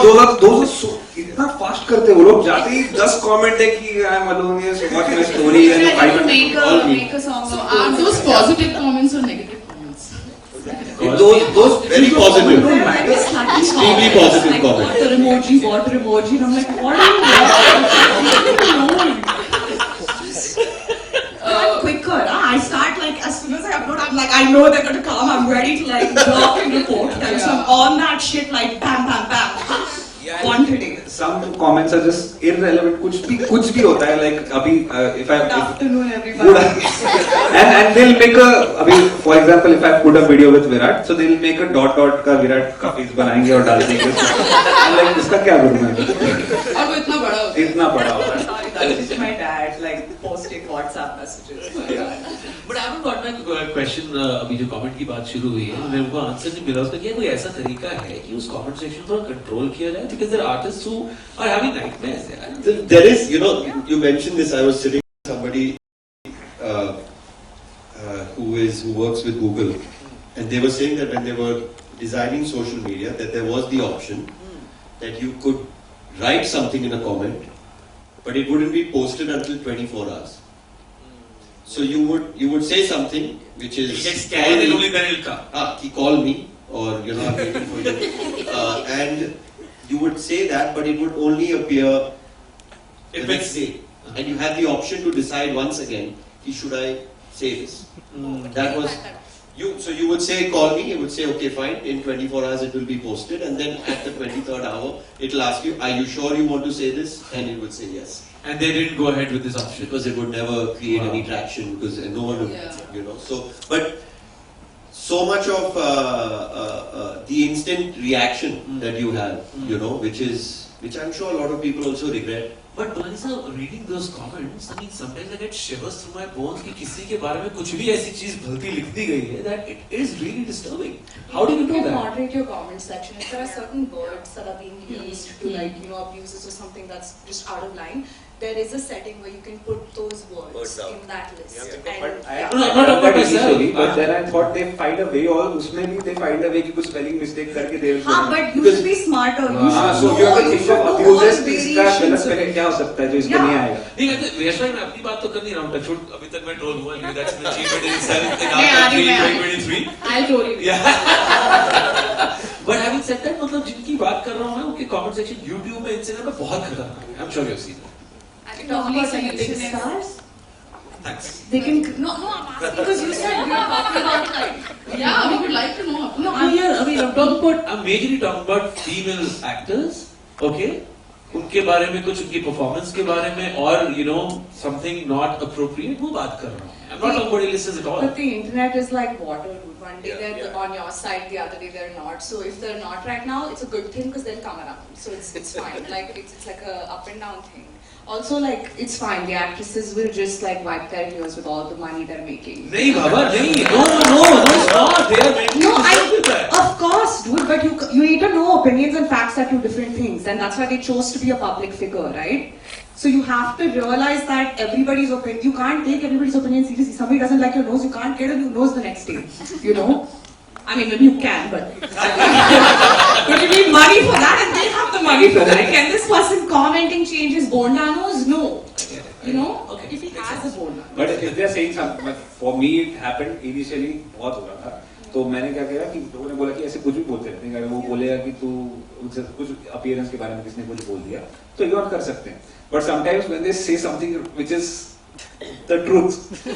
Those are so इतना fast करते वो लोग जाते ही 10 कमेंट है कि I am alone here watch my story and make a song. So are those positive comments or negative comments? Those very positive, extremely positive comments. Water emoji, and I'm like, what are you quicker. I start as soon as I upload, I'm like, I know they're going to come. I'm ready to block and report them. So I'm on that shit bam, bam, bam. One today. Some comments are just irrelevant. कुछ भी होता है अभी if I Good afternoon everybody. and they'll make for example if I put a video with Virat, so they'll make a dot का Virat का face बनाएंगे और डाल देंगे. इसका क्या करूँ मैं? और वो इतना बड़ा होता है. That's just my dad posting WhatsApp messages. But I haven't got my question. अभी जो comment की बात शुरू हुई है, मेरे को आंसर नहीं मिला उसका. क्या कोई ऐसा तरीका है कि उस comment section थोड़ा control किया जाए? Because there are artists who are having nightmares. There is, you mentioned this. I was sitting with somebody who works with Google, and they were saying that when they were designing social media, that there was the option that you could write something in a comment, but it wouldn't be posted until 24 hours. So you would say something which is he gets scared and only then he'll come. He call me, or I'm waiting for you, and you would say that, but it would only appear the next day, and you had the option to decide once again, should I say this? That was you. So you would say call me. You would say okay, fine. In 24 hours it will be posted, and then at the 23rd hour it will ask you, are you sure you want to say this? And you would say yes. And they didn't go ahead with this option because it would never create any traction, because no one would, So, but so much of the instant reaction that you have, which I'm sure a lot of people also regret. But Dolly, reading those comments, I mean, sometimes I get shivers through my bones कि किसी के बारे में कुछ भी ऐसी चीज भलती लिख दी गई है that it is really disturbing. How do you do that? Moderate your comment section. If there are certain words that are being used to abuses or something that's just out of line, there is a setting where you can put those words in that list. But I am not about initially, but then I thought they find a way. और उसमें भी they find a way कि कुछ spelling mistake करके they will. हाँ, but you should be smarter. So you have to think of abuses. इसका गलत spelling क्या हो सकता है जो इसको नहीं आएगा? नहीं कहते वैसा मैं अपनी बात तो कर नहीं रहा हूँ. टचवुड अभी तक मैं ट्रोल हुआ नहीं. That's an achievement in itself in our 2023. I'll troll you. Yeah. But having said that, मतलब जिनकी बात कर रहा हूँ मैं उनके comment section YouTube में Instagram में बहुत खतरनाक है. I'm sure you've seen it. Lovely solution stars. Thanks. They can no. I'm asking because you said we are talking about Yeah, we would like to know. No, I'm majorly talking about female actors, okay, उनके बारे में कुछ, उनकी performance के बारे में, और you know something not appropriate, वो बात कर रहा हूँ. I'm not talking about illness at all. But the internet is like water. One day they're on your side, the other day they're not. So if they're not right now, it's a good thing because they'll come around. So it's fine. Like it's like a up and down thing. Also, like it's fine. The actresses will just like wipe their ears with all the money they're making. नहीं बाबा नहीं. No, it's not. They are making. No, of course, dude. But you need to know opinions and facts are two different things, and that's why they chose to be a public figure, right? So you have to realize that everybody's opinion, you can't take everybody's opinion seriously. Somebody doesn't like your nose, you can't get a new nose the next day. You know? I mean, maybe you can, but you need money for that, and they have the money for that. Can this person commenting change his bonda nose? No. You know? Okay. If he has a bonda. But if they are saying something, but for me it happened initially बहुत हो रहा था. तो मैंने क्या किया कि लोगों ने बोला कि ऐसे कुछ भी बोलते रहते हैं. वो बोलेगा कि तू कुछ अपीयरेंस के बारे में किसने कुछ बोल दिया, तो इग्नोर कर सकते हैं. But sometimes when they say something which is the truth, you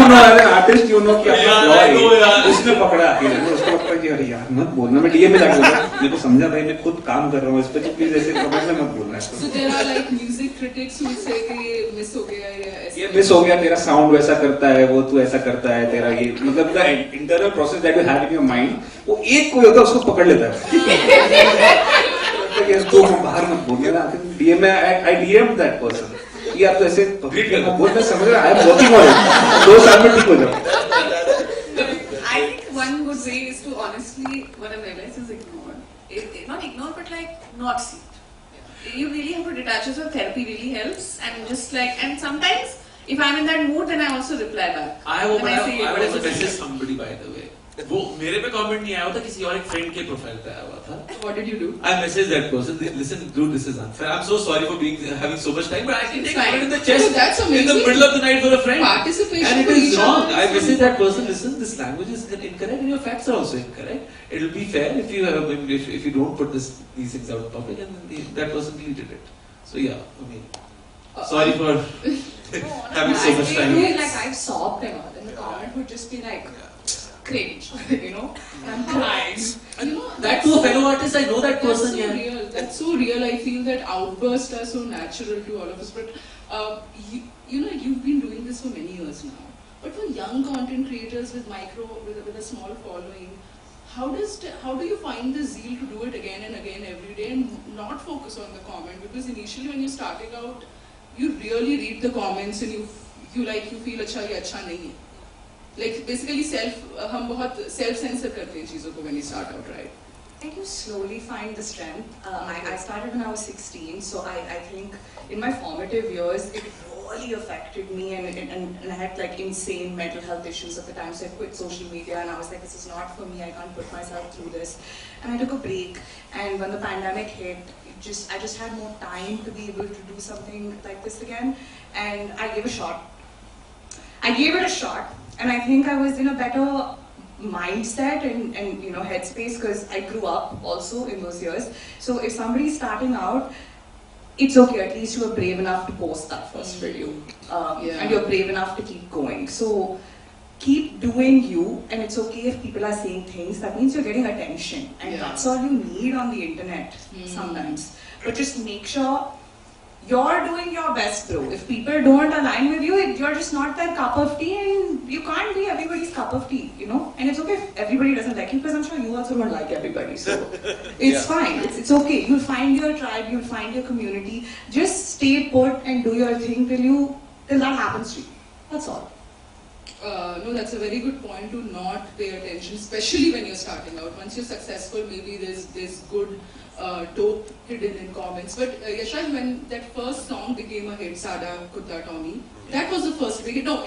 know as an artist, you know कि अपना उसने पकड़ा उसको लगता है कि अरे यार मत बोलना. मैं डीएम में जाके बोला, मेरे को समझा भाई मैं खुद काम कर रहा हूँ इस पे, तो प्लीज ऐसे कमेंट में मत बोलना. So there are like music critics who say कि ये मिस हो गया या ऐसे. ये मिस हो गया, तेरा साउंड वैसा करता है, वो तू ऐसा करता है, तेरा ये मतलब the internal process that you have in your mind, वो एक कोई होता है उसको पकड़ लेता है. इसको बाहर मत बोलना. डीएम में आई डीएम दैट पर्सन कि आप तो ऐसे बोल, मैं समझ रहा, I am working on it. 2 साल में ठीक हो जाओ. I think one good way is to honestly, what I realize is ignore. Not ignore, but like not see it. You really have to detach yourself. Therapy really helps, and just like, and sometimes if I'm in that mood, then I also reply back. I was message somebody, by the way. वो मेरे पे comment नहीं आया होता, किसी और एक friend के प्रोफाइल पे आया हुआ था. What did you do? I messaged that person. Listen, dude, this is unfair. I'm so sorry for having so much time, but I can take it in the chest. That's amazing. In the middle of the night for a friend. Participation. And it is wrong. I messaged that person. Listen, this language is incorrect, and your facts are also incorrect. It will be fair if you have, if you don't put these things out in public, and then that person deleted it. So yeah, I mean, sorry for having so much time. Like I've sobbed and all, and the comment would just be like. Cringe, you know, I'm crying. You know, that to a fellow artist, I know that person. That's so real. That's so real. I feel that outbursts are so natural to all of us. But you know, you've been doing this for many years now. But for young content creators with a small following, how do you find the zeal to do it again and again every day and not focus on the comment? Because initially when you're starting out, you really read the comments and you feel अच्छा ये अच्छा नहीं है. Like basically हम बहुत self censor करते हैं चीजों को when you start out, right? I think you slowly find the strength. I started when I was 16, so I think in my formative years it really affected me, and I had like insane mental health issues at the time. So I quit social media, and I was like, this is not for me. I can't put myself through this, and I took a break. And when the pandemic hit, I just had more time to be able to do something like this again, and I gave it a shot. And I think I was in a better mindset and you know headspace because I grew up also in those years. So if somebody's starting out, it's okay. At least you were brave enough to post that first video, and you're brave enough to keep going. So keep doing you, and it's okay if people are saying things. That means you're getting attention, and that's all you need on the internet sometimes. But just make sure you're doing your best, bro. If people don't align with you, you're just not their cup of tea, and you can't be everybody's cup of tea, you know. And it's okay if everybody doesn't like you, because I'm sure you also don't like everybody. So it's fine. It's okay. You'll find your tribe. You'll find your community. Just stay put and do your thing till that happens to you. That's all. No, that's a very good point to not pay attention, especially when you're starting out. Once you're successful, maybe there's good dope hidden in comments. But Yashaj, when that first song became a hit, Sada Kutta Tommy, that was the first big hit. No,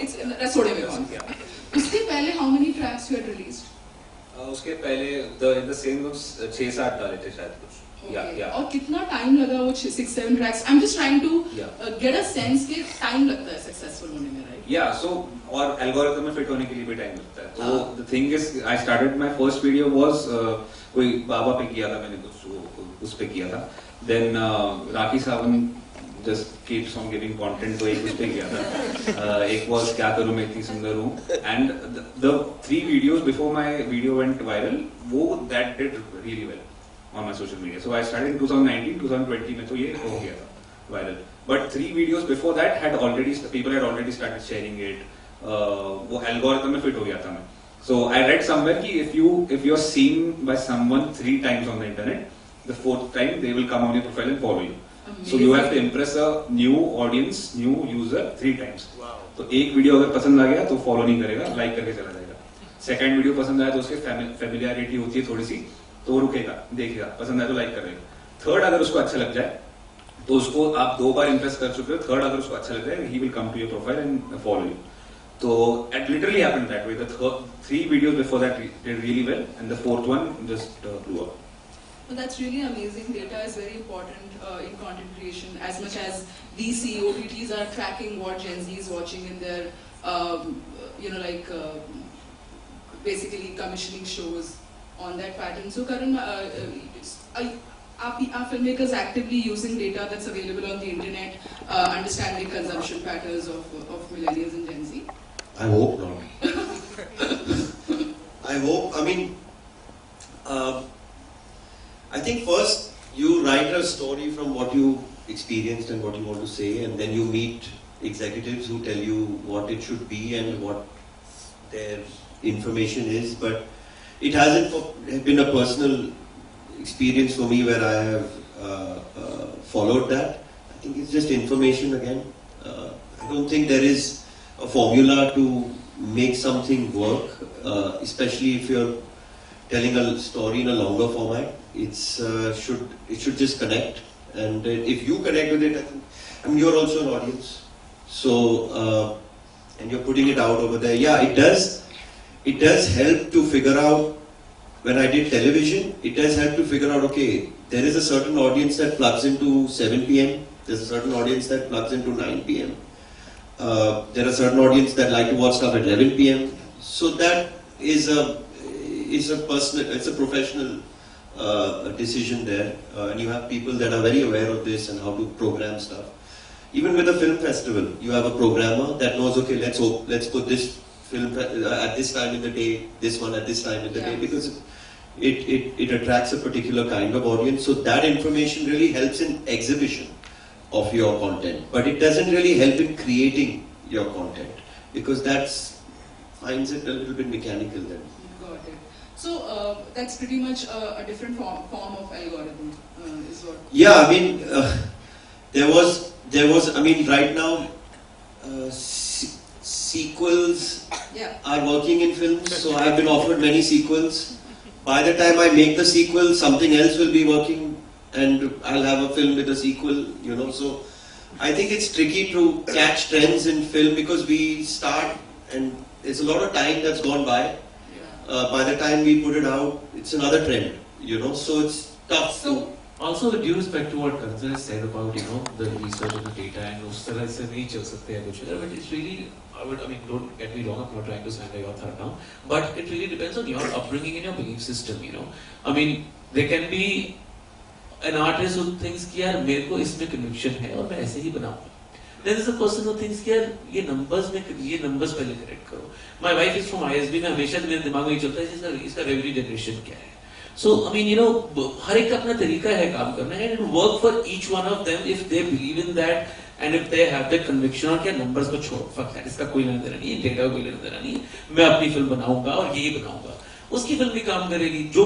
that's what I meant. Uske pehle, how many tracks you had released? उसके पहले in the same month 6-7 डाले थे शायद कुछ. Yeah. और कितना time लगा वो 6-7 tracks? I'm just trying to get a sense कि time लगता है successful होने में, right? Yeah, so और algorithm में fit होने के लिए भी time लगता है. तो the thing is, I started my first video was कोई बाबा पे किया था मैंने कुछ उस पे किया था. Then Rakhi Sawant just keeps on giving content. तो एक उस पे गया था. एक was क्या करूँ मैं इतनी सुंदर हूँ. And the 3 videos before my video went viral, वो that did really well on my social media. So I started in 2019, 2020 में तो ये हो गया था viral. But 3 videos before that had already people had already started sharing it. वो algorithm में fit हो गया था मैं. So I read somewhere कि if you're seen by someone 3 times on the internet, the 4th time they will come on your profile and follow you. Amazing. So you have to impress a new audience, new user 3 times. Wow. तो एक video अगर पसंद आ गया तो follow नहीं करेगा, like करके चला जाएगा. सेकंड वीडियो पसंद आया तो उसके फेमिलियरिटी होती है थोड़ी सी, तो वो रुकेगा, देखेगा, पसंद आया तो लाइक करेगा. थर्ड अगर उसको अच्छा लग जाए तो उसको आप 2 बार इम्प्रेस कर चुके हो, थर्ड अगर उसको अच्छा लग जाए he will come to your profile and follow you. So it literally happened that way. The 3 videos before that did really well, and the 4th one just blew up. Well, that's really amazing. Data is very important in content creation. As much as these OTTs are tracking what Gen Z is watching in their, basically commissioning shows on that pattern. So, Karan, are filmmakers actively using data that's available on the internet, understanding consumption patterns of millennials and Gen Z? I hope not. I think first you write a story from what you experienced and what you want to say, and then you meet executives who tell you what it should be and what their information is. But it hasn't been a personal experience for me where I have followed that. I think it's just information again. I don't think there is a formula to make something work, especially if you're telling a story in a longer format. It should just connect, and if you connect with it, I mean you're also an audience, so and you're putting it out over there. Yeah, it does help to figure out. When I did television, it does help to figure out, okay, there is a certain audience that plugs into 7 p.m. There's a certain audience that plugs into 9 p.m. There are certain audience that like to watch stuff at 11 p.m. So that is a professional decision there, and you have people that are very aware of this and how to program stuff. Even with a film festival, you have a programmer that knows, okay, let's put this film at this time in the day, this one at this time in the day, because it attracts a particular kind of audience. So that information really helps in exhibition of your content, but it doesn't really help in creating your content, because finds it a little bit mechanical then. Got it. So that's pretty much a different form of algorithm, is what? Yeah, I mean, there was. I mean, right now, sequels are working in films. So I've been offered many sequels. By the time I make the sequel, something else will be working, and I'll have a film with a sequel. So I think it's tricky to catch trends in film, because we start and there's a lot of time that's gone by. By the time we put it out, it's another trend, so it's tough. So, also with due respect to what Karan has said about, the research and the data, and us tarah se nahi chal sakte hai kuch, but it's really, don't get me wrong, I'm not trying to sound like author now, but it really depends on your upbringing and your belief system, I mean, there can be an artist who thinks कि यार मेरे को इसमें conviction है और मैं ऐसे ही बनाऊंगा. Then there's a person who thinks कि यार ये numbers पहले correct करो. My wife is from ISB, में हमेशा मेरे दिमाग में ये चलता है इसका revenue generation क्या है. So I mean हर एक का अपना तरीका है काम करना है, and it will work for each one of them if they believe in that and if they have the conviction और क्या numbers को छोड़, fuck that, इसका कोई लेना देना नहीं है, data कोई लेना देना नहीं है, मैं अपनी film बनाऊंगा और यही बनाऊंगा. उसकी फिल्म भी काम करेगी. जो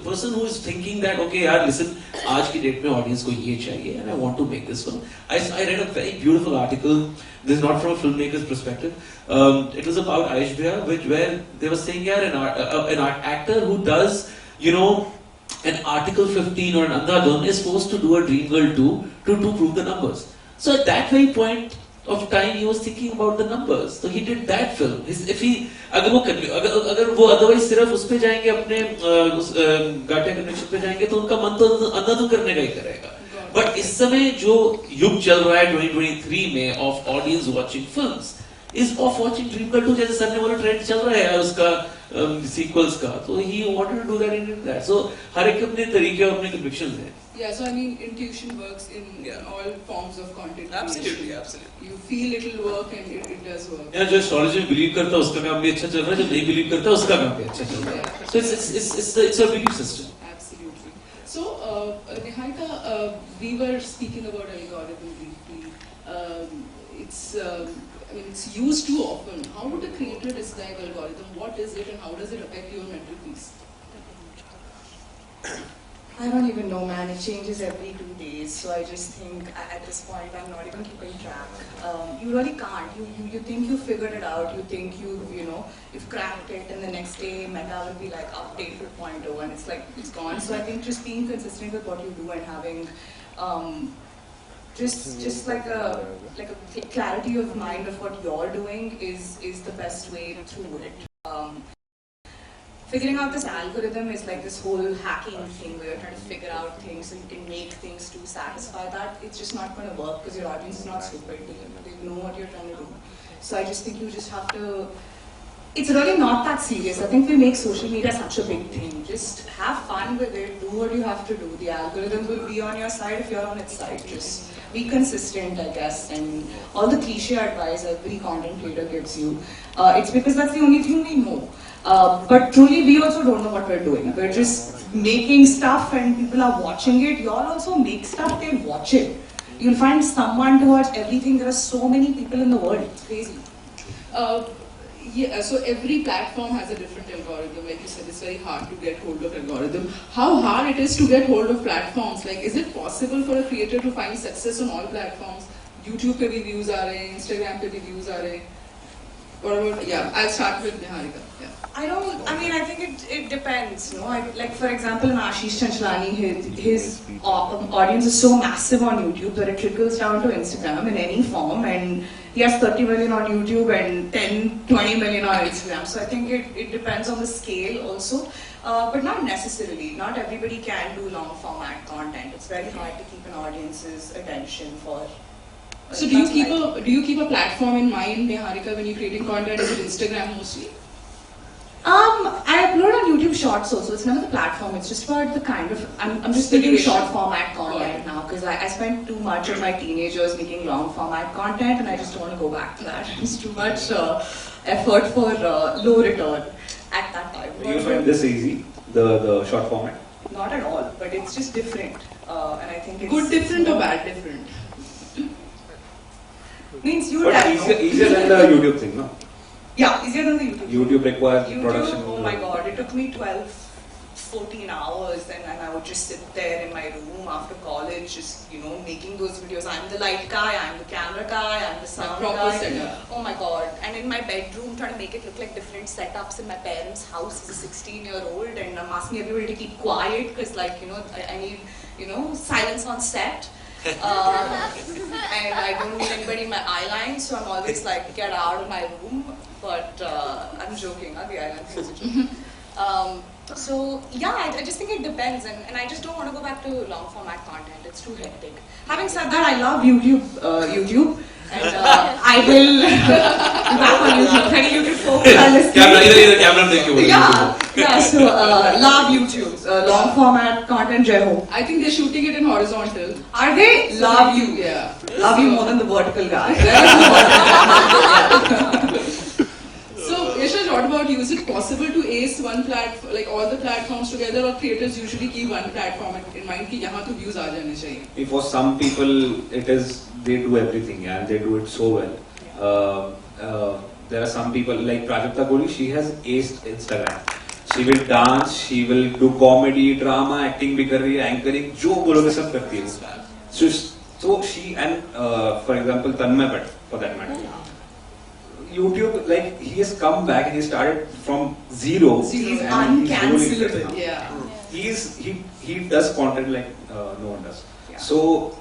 person who is thinking that okay यार listen, आज की डेट में ऑडियंस को ये चाहिए and I want to make this film. I read a very beautiful article. This is not from a filmmaker's perspective. It was about Ayush Bhaiya, where they were saying यार an actor who does an Article 15 or an Andhadhun is supposed to do a Dreamgirl 2 to prove the numbers. So at that very point of time he was thinking about the numbers. So he did that film. अगर वो otherwise सिर्फ उस पे जाएंगे अपने गाटे connection पे जाएंगे तो उनका मन तो अंधाधुन करने का ही करेगा. But इस समय जो युग चल रहा है 2023 में of audience watching films is of watching Dreamgirl 2, जैसे सर ने बोला ट्रेंड चल रहा है उसका sequels का, तो he wanted to do that and did that. So हर एक अपने तरीके और अपने convictions हैं. Yeah, so I mean, intuition works in all forms of content Absolutely, creation. absolutely. You feel it'll work and it does work. Yeah, जो astrology में believe करता है उसका काम भी अच्छा चल रहा है, जो नहीं believe करता है उसका काम भी अच्छा चल रहा है. So it's a belief system. Absolutely. So, Niharika, we were speaking about algorithm briefly. I mean, it's used too often. How would a creator describe algorithm? What is it and how does it affect your mental peace? I don't even know, man. It changes every 2 days. So I just think at this point I'm not even keeping track. You really can't. You think you figured it out. You think you've cracked it, and the next day Meta will be like update 2.0, and it's like it's gone. So I think just being consistent with what you do and having just like a clarity of mind of what you're doing is the best way through it. Figuring out this algorithm is like this whole hacking thing where you're trying to figure out things so you can make things to satisfy that. It's just not going to work because your audience is not stupid. They know what you're trying to do. So I just think you just have to... It's really not that serious. I think we make social media such a big thing. Just have fun with it. Do what you have to do. The algorithm will be on your side if you're on its side. Just be consistent, I guess. And all the cliche advice every content creator gives you, it's because that's the only thing we know. But truly, we also don't know what we're doing. We're just making stuff and people are watching it. You all also make stuff, they'll watch it. You'll find someone to watch everything. There are so many people in the world. It's crazy. Yeah, so every platform has a different algorithm. Like you said, it's very hard to get hold of algorithm. How hard it is to get hold of platforms? Like, is it possible for a creator to find success on all platforms? YouTube pe bhi views aa rahe, Instagram pe bhi views aa rahe. What about, yeah, I'll start with Niharika. Yeah. I think it depends, no? Like, for example, Ashish Chanchlani, his audience is so massive on YouTube that it trickles down to Instagram in any form, and he has 30 million on YouTube and 10, 20 million on Instagram. So I think it depends on the scale also, but not necessarily. Not everybody can do long format content. It's very hard to keep an audience's attention for... So do you keep a platform in mind, Niharika, when you're creating content? Is it Instagram mostly? I upload on YouTube Shorts also. It's never the platform. It's just about the kind of... I'm just making short format content now because I spent too much of my teenagers making long format content and I just don't want to go back to that. It's too much effort for low return at that time. Do you find this easy, the short format? Not at all, but it's just different. And I think it's... Good different or bad different? Means you but easier than the YouTube thing, no? Yeah, easier than the YouTube. YouTube requires YouTube, production. oh my god, it took me 12, 14 hours and I would just sit there in my room after college, just, making those videos. I'm the light guy, I'm the camera guy, I'm the sound guy. Setup. Oh my god. And in my bedroom, trying to make it look like different setups in my parents' house as a 16-year-old, and I'm asking everybody to keep quiet because, I need, silence on set. And I don't need anybody in my eyeline, so I'm always like, get out of my room. But I'm joking, the eyeline thing is a joke. So yeah, I just think it depends, and I just don't want to go back to long format content. It's too hectic. Having said that, I love YouTube, and I will back on YouTube. Any YouTube folks are listening. Camera, Yeah. So love YouTube, long format content. Jai ho. I think they're shooting it in horizontal. Are they? Love you. Yeah. Love you more than the vertical guy. So, Yashash, what about you? Is it possible to ace one platform, like all the platforms together, or creators usually keep one platform in mind कि यहाँ तो views आ जाने चाहिए? For some people, they do everything and they do it so well. There are some people like Prajakta Goli, she has aced Instagram. She will dance, she will do comedy, drama, acting भी कर रही है, anchoring, जो बोलोगे सब करती है वो. So she and for example Tanmay Bhatt, for that matter. YouTube, he has come back and he started from zero. He's uncancelable. Yeah. He does content like no one does. Yeah. So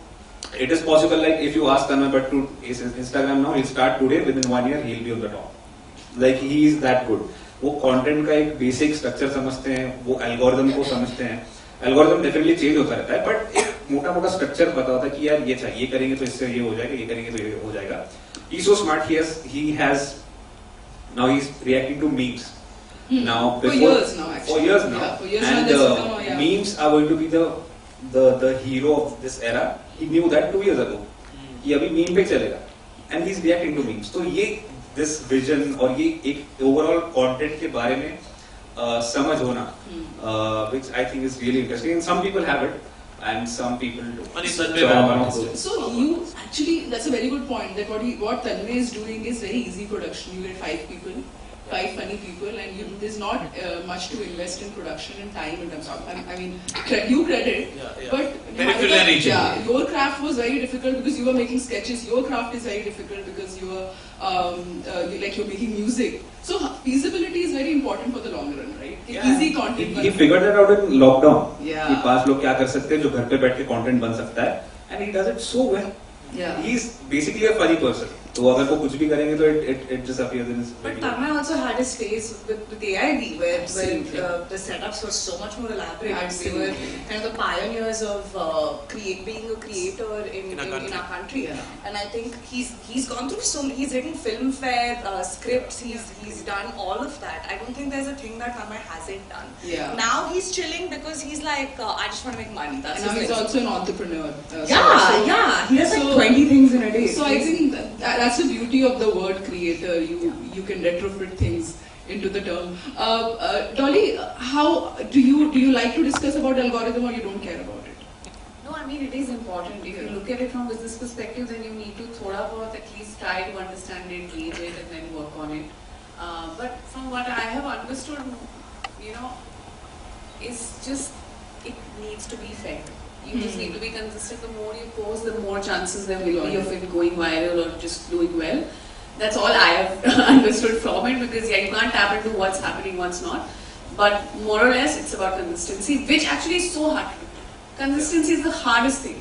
it is possible, if you ask Tanmay Bhatt to Instagram now, he'll start today, within 1 year he'll be on the top. He is that good. वो content का एक basic structure समझते हैं, वो algorithm को समझते हैं. Algorithm definitely change होता रहता है, बट एक मोटा स्ट्रक्चर पता होता है कि यार ये चाहिए, ये करेंगे तो इससे ये हो जाएगा, ये करेंगे तो ये हो जाएगा. He's so smart. Now he's reacting to memes. Now For years now, actually. For years now. Yeah, for years and now, memes are going to be the the hero of this era, he knew that 2 years ago. कि अभी meme पे चलेगा, and he's reacting to memes. तो ये this vision और ये एक overall content के बारे में समझ होना, which I think is really interesting. And some people have it, and some people do. So you actually, that's a very good point. That what Tanmay is doing is very easy production. You get 5 people. 5 funny people, and there's not much to invest in production and time in terms of. I mean, you credit, but your craft was very difficult because you were making sketches. Your craft is very difficult because you were you're making music. So feasibility is very important for the long run, right? Easy content. He figured that out in lockdown. कि 5 लोग क्या कर सकते हैं जो घर पे बैठ के content बन सकता है, and he does it so well. He's basically a funny person. तो अगर वो कुछ भी करेंगे तो it just appears in his video. But Tanmay also had his phase with AID where the setups were so much more elaborate. We were kind of the pioneers of being a creator in our country. And I think he's gone through he's written filmfare scripts, he's done all of that. I don't think there's a thing that Tanmay hasn't done. Now he's chilling because he's like, I just want to make money. That's and now he's also an entrepreneur. He does like 20 things in a day. So I think that's the beauty of the word creator. You can retrofit things into the term. Dolly, how do you like to discuss about algorithm, or you don't care about it? No, I mean it is important. If you look at it from business perspective, then you need to thoda bahut at least try to understand it, read it, and then work on it. But from what I have understood, it's just it needs to be fair. You just need to be consistent. The more you post, the more chances there will be of it going viral or just doing well. That's all I have understood from it, because you can't tap into what's happening, what's not. But more or less, it's about consistency, which actually is so hard to do. Consistency is the hardest thing.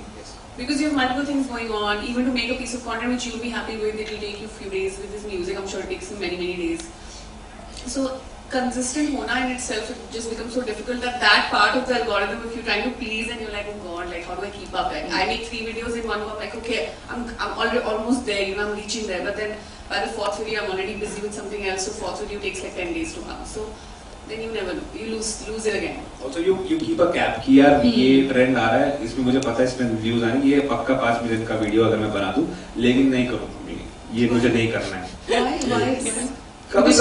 Because you have multiple things going on. Even to make a piece of content which you'll be happy with, it will take you a few days. With this music, I'm sure it takes you many, many days. So consistent hona in itself, it just becomes so difficult that part of the algorithm, if you're trying to please and you're like, oh god, like how do I keep up? Like, I make 3 videos in one go, I'm like, okay, I'm already almost there, I'm reaching there. But then by the 4th video, I'm already busy with something else. So 4th video takes like 10 days to come. So then you never know, you lose it again. Also you keep a cap कि यार ये trend आ रहा है, इसमें मुझे पता है इसमें views आने, ये पक्का 5 मिनट का वीडियो अगर मैं बना दूं, लेकिन नहीं करूँगा, ये मुझे नहीं करना है. Why? कभी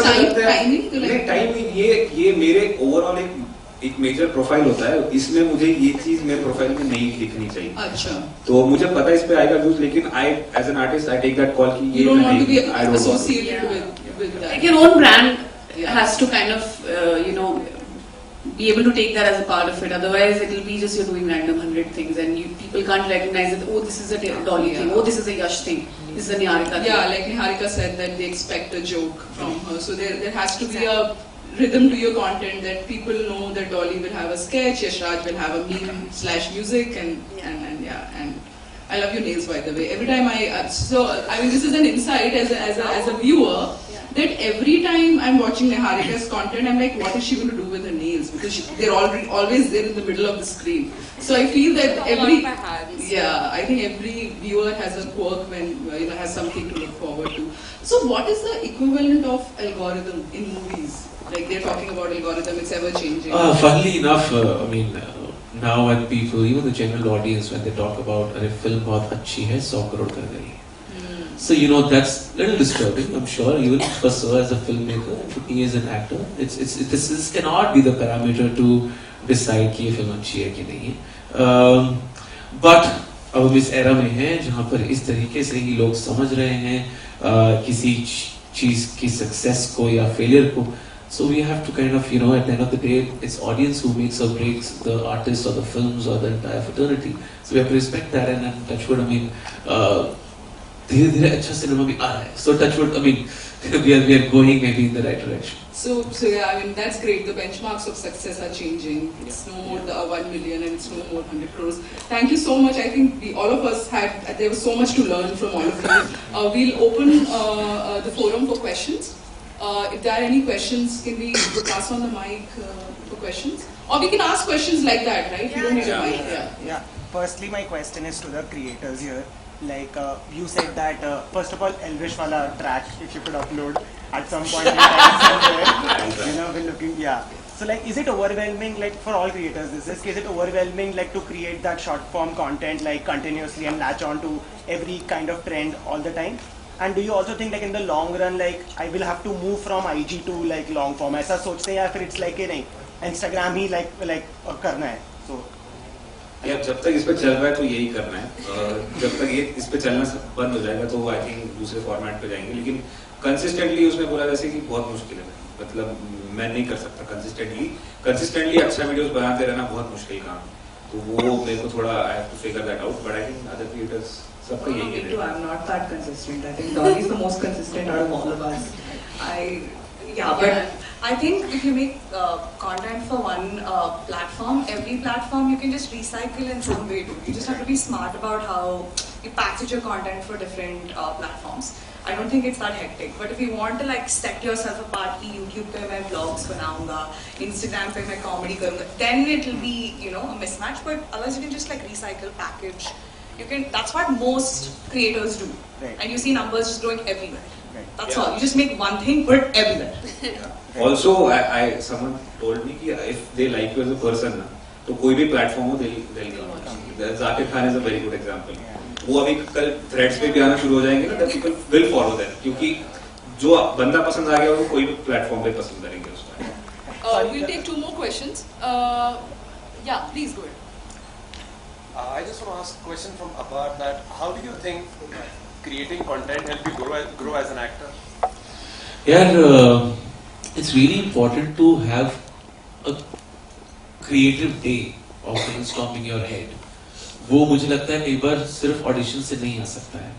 टाइम ये मेरे ओवरऑल एक मेजर प्रोफाइल होता है, इसमें मुझे ये चीज मेरे प्रोफाइल में नहीं दिखनी चाहिए. अच्छा. तो मुझे पता है इस पे आएगा व्यूज, लेकिन I as an artist I take that call कि ये नहीं, I don't associated with that. Like your own brand has to kind of be able to take that as a part of it. Otherwise, it will be just you're doing random 100 things, and people can't recognize that. Oh, this is a Dolly thing. Oh, this is a Yash thing. This is a Niharika thing. Yeah, like Niharika said that they expect a joke from her. So there has to be a rhythm to your content that people know that Dolly will have a sketch, Yashraj will have a meme / music, and I love your nails, by the way. Every time I mean this is an insight as a viewer. That every time I'm watching Niharika's content, I'm like, what is she going to do with her nails? Because they're always there in the middle of the screen. So I feel that I think every viewer has a quirk when has something to look forward to. So what is the equivalent of algorithm in movies? Like they're talking about algorithm, it's ever changing. Funnily enough, now when people, even the general audience, when they talk about a film बहुत अच्छी है 100 crore कर गई. So that's a little disturbing, I'm sure, even for sir as a filmmaker and for me as an actor. This cannot be the parameter to decide कि ये film अच्छी है कि नहीं है. But अब हम इस era में हैं जहाँ पर इस तरीके से ही लोग समझ रहे हैं किसी चीज की success को या failure को. So we have to kind of, at the end of the day, it's audience who makes or breaks the artist or the films or the entire fraternity. So we have to respect that, and touch wood, धीरे धीरे अच्छा cinema भी आ रहा है. So touch wood, we are going maybe in the right direction. So yeah, that's great. The benchmarks of success are changing. It's no more the 1 million and it's no more 100 crores. Thank you so much. I think all of us there was so much to learn from all of you. We'll open the forum for questions. If there are any questions, can we pass on the mic for questions? Or we can ask questions like that, right? You don't need a mic. Yeah. Firstly, my question is to the creators here. Like you said that first of all, Elvish wala track, if you could upload at some point in time somewhere, looking, yeah. So like, is it overwhelming, like for all creators, is it overwhelming like to create that short form content like continuously and latch on to every kind of trend all the time? And do you also think like in the long run, like I will have to move from IG to like long form? ऐसा सोचते हैं या फिर it's like नहीं Instagram ही like करना है? So यार जब तक इस पे चल रहा है तो यही करना है, जब तक ये इस पे चलना बंद हो जाएगा तो आई थिंक दूसरे फॉर्मेट पे जाएंगे, लेकिन कंसिस्टेंटली उसमें बोला जैसे कि बहुत मुश्किल है, मतलब मैं नहीं कर सकता कंसिस्टेंटली अच्छा वीडियोस बनाते रहना बहुत मुश्किल काम है, तो वो मेरे को थोड़ा I have to figure that out, but I think other creators सबका यही है. I'm not that consistent. I think Dolly is the most consistent out of all of us. But I think if you make content for one platform, every platform you can just recycle in some way too. You just have to be smart about how you package your content for different platforms. I don't think it's that hectic. But if you want to like set yourself apart, कि YouTube पे मैं vlogs बनाऊंगा, Instagram पे मैं comedy करूंगा, then it will be, you know, a mismatch. But otherwise you can just like recycle, package. You can. That's what most creators do, right. And you see numbers just growing everywhere. Right. That's all. You just make one thing, put it everywhere. Yeah. Also, someone told me कि if they like you as a person ना, तो कोई भी platform हो they'll come. Zakir Khan is a very good example. वो अभी कल threads पे भी आना शुरू हो जाएंगे ना, that people will follow them, क्योंकि जो बंदा पसंद आ गया वो कोई भी platform पे पसंद करेंगे उसको. We'll take 2 more questions. Yeah, please go ahead. I just want to ask a question from Apar that how do you think creating content help you grow as an actor? Yeah, it's really important to have a creative day of brainstorming your head. वो मुझे लगता है कई बार सिर्फ audition से नहीं आ सकता है.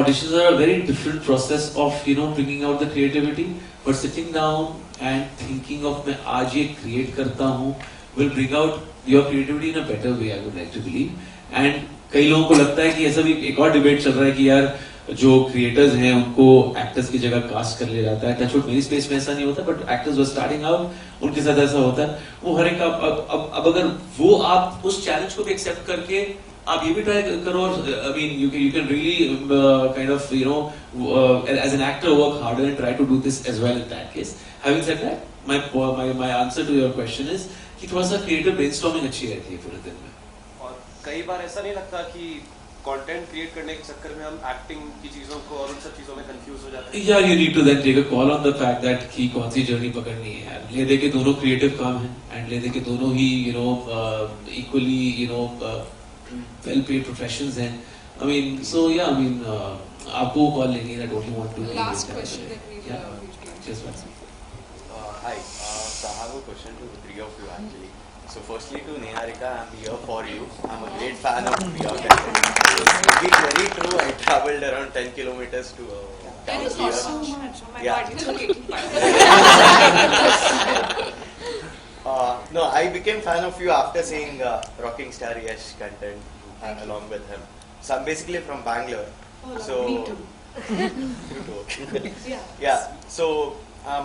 Auditions are a very different process of bringing out the creativity, but sitting down and thinking of मैं आज ये create करता हूँ will bring out your creativity in a better way, I would like to believe. And कई लोगों को लगता है कि ऐसा भी एक और डिबेट चल रहा है कि यार जो क्रिएटर्स हैं उनको एक्टर्स की जगह कास्ट कर लिया जाता है. टचवुड मेरी स्पेस में ऐसा नहीं होता, but actors were starting out, उनके साथ ऐसा होता है. वो हर एक अब अगर वो आप उस चैलेंज को भी एक्सेप्ट करके आप ये भी ट्राई करो, I mean you can really kind of as an actor work harder and try to do this as well in that case. Having said that, my answer to your question is कि थोड़ा सा creative brainstorming अच्छी रहती है पूरे दिन में. और कई बार ऐसा नहीं लगता कि कंटेंट क्रिएट करने के चक्कर में हम एक्टिंग की चीजों को और उन सब चीजों में कंफ्यूज हो जाते हैं? यार you need to then take a call on the fact that कि कौन सी जर्नी पकड़नी है यार. ले दे के दोनों क्रिएटिव काम है एंड ले दे के दोनों ही इक्वली वेल पेड प्रोफेशंस हैं. आई मीन सो या आई मीन आपको कॉल लेनी है. I don't want to Last question that we just one. Hi, so I have a question to the 3 of you actually. So firstly to Niharika, I'm here for you. I'm a great fan of Priya. To be very true, I travelled around 10 kilometers to That is not so much. Oh my God, it's okay. No, I became fan of you after seeing Rocking Star Yash content along with him. So I'm basically from Bangalore. Oh, so me too. You too. Yeah. So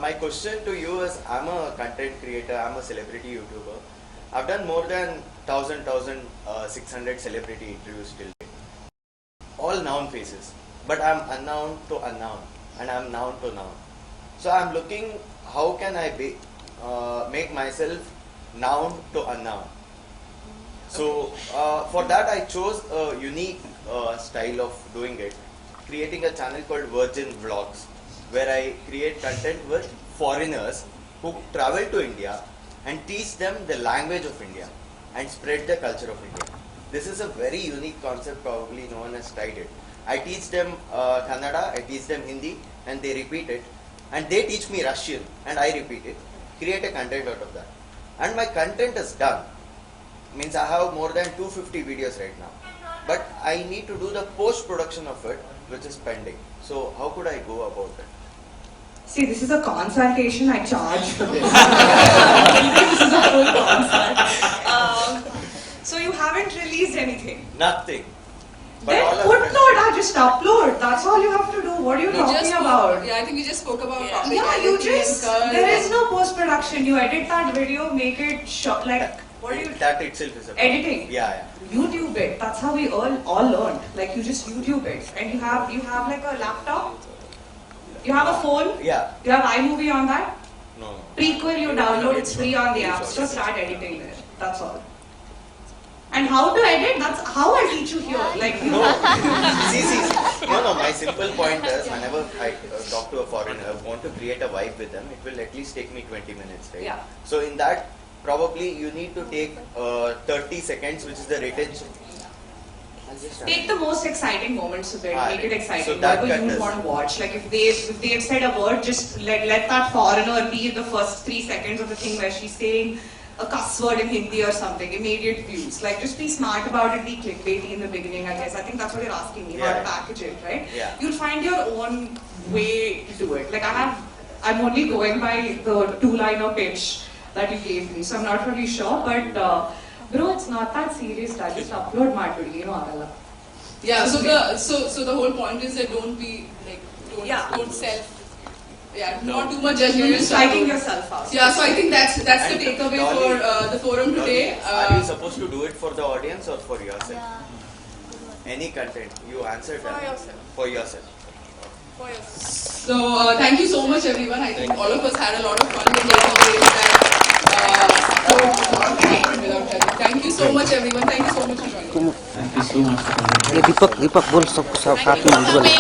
my question to you is, I'm a content creator, I'm a celebrity YouTuber. I've done more than 1,600 celebrity interviews till date. All noun faces, but I'm unknown to unknown, and I'm noun to noun. So I'm looking, how can I make myself noun to unknown? So for that I chose a unique style of doing it, creating a channel called Virgin Vlogs, where I create content with foreigners who travel to India and teach them the language of India and spread the culture of India. This is a very unique concept, probably no one has tried it. I teach them Kannada, I teach them Hindi, and they repeat it. And they teach me Russian, and I repeat it. Create a content out of that. And my content is done. Means I have more than 250 videos right now. But I need to do the post-production of it, which is pending. So how could I go about it? See, this is a consultation. I charge for this. This is a full consult. So you haven't released anything? Nothing. But Then all of put it- no, just upload. That's all you have to do. What are you talking about? Yeah, I think we just spoke about Yeah, you practicality just, and there is no post-production. You edit that video, make it short, like, what do you, That itself is a editing? Yeah. YouTube it. That's how we all learned. Like, you just YouTube it. And you have like a laptop. You have a phone. Yeah. You have iMovie on that. No. Prequel you download, it's free on the app store, start editing there. That's all. And how to edit, that's how I teach you here. Like, you No. see. No, my simple point is, whenever I talk to a foreigner, I want to create a vibe with them, it will at least take me 20 minutes, right? Yeah. So in that, probably you need to take 30 seconds, which is the retention. Take the most exciting moments of it, make it exciting, so that whatever you want to watch. Like if they have said a word, just let that foreigner be the first 3 seconds of the thing where she's saying a cuss word in Hindi or something, immediate views. Like just be smart about it, be clickbaity in the beginning, I guess. I think that's what you're asking me, how to package it, right? Yeah. You'll find your own way to do it. Like I'm only going by the 2-liner pitch that you gave me, so I'm not really sure, but bro, it's not that serious, I just upload maturi, you know, Adala. Yeah, so the whole point is that don't be like don't not too much judgment. You're striking yourself out. Yeah, so I think that's the takeaway for the forum today. Are you supposed to do it for the audience or for yourself? Yeah. Any content, you answered that. For yourself. For yourself. So thank you so much everyone. I think all of us had a lot of fun with that. Thank you so much everyone. Thank you so much for joining. Thank you so much for coming. Deepak, बोल सबको साथ में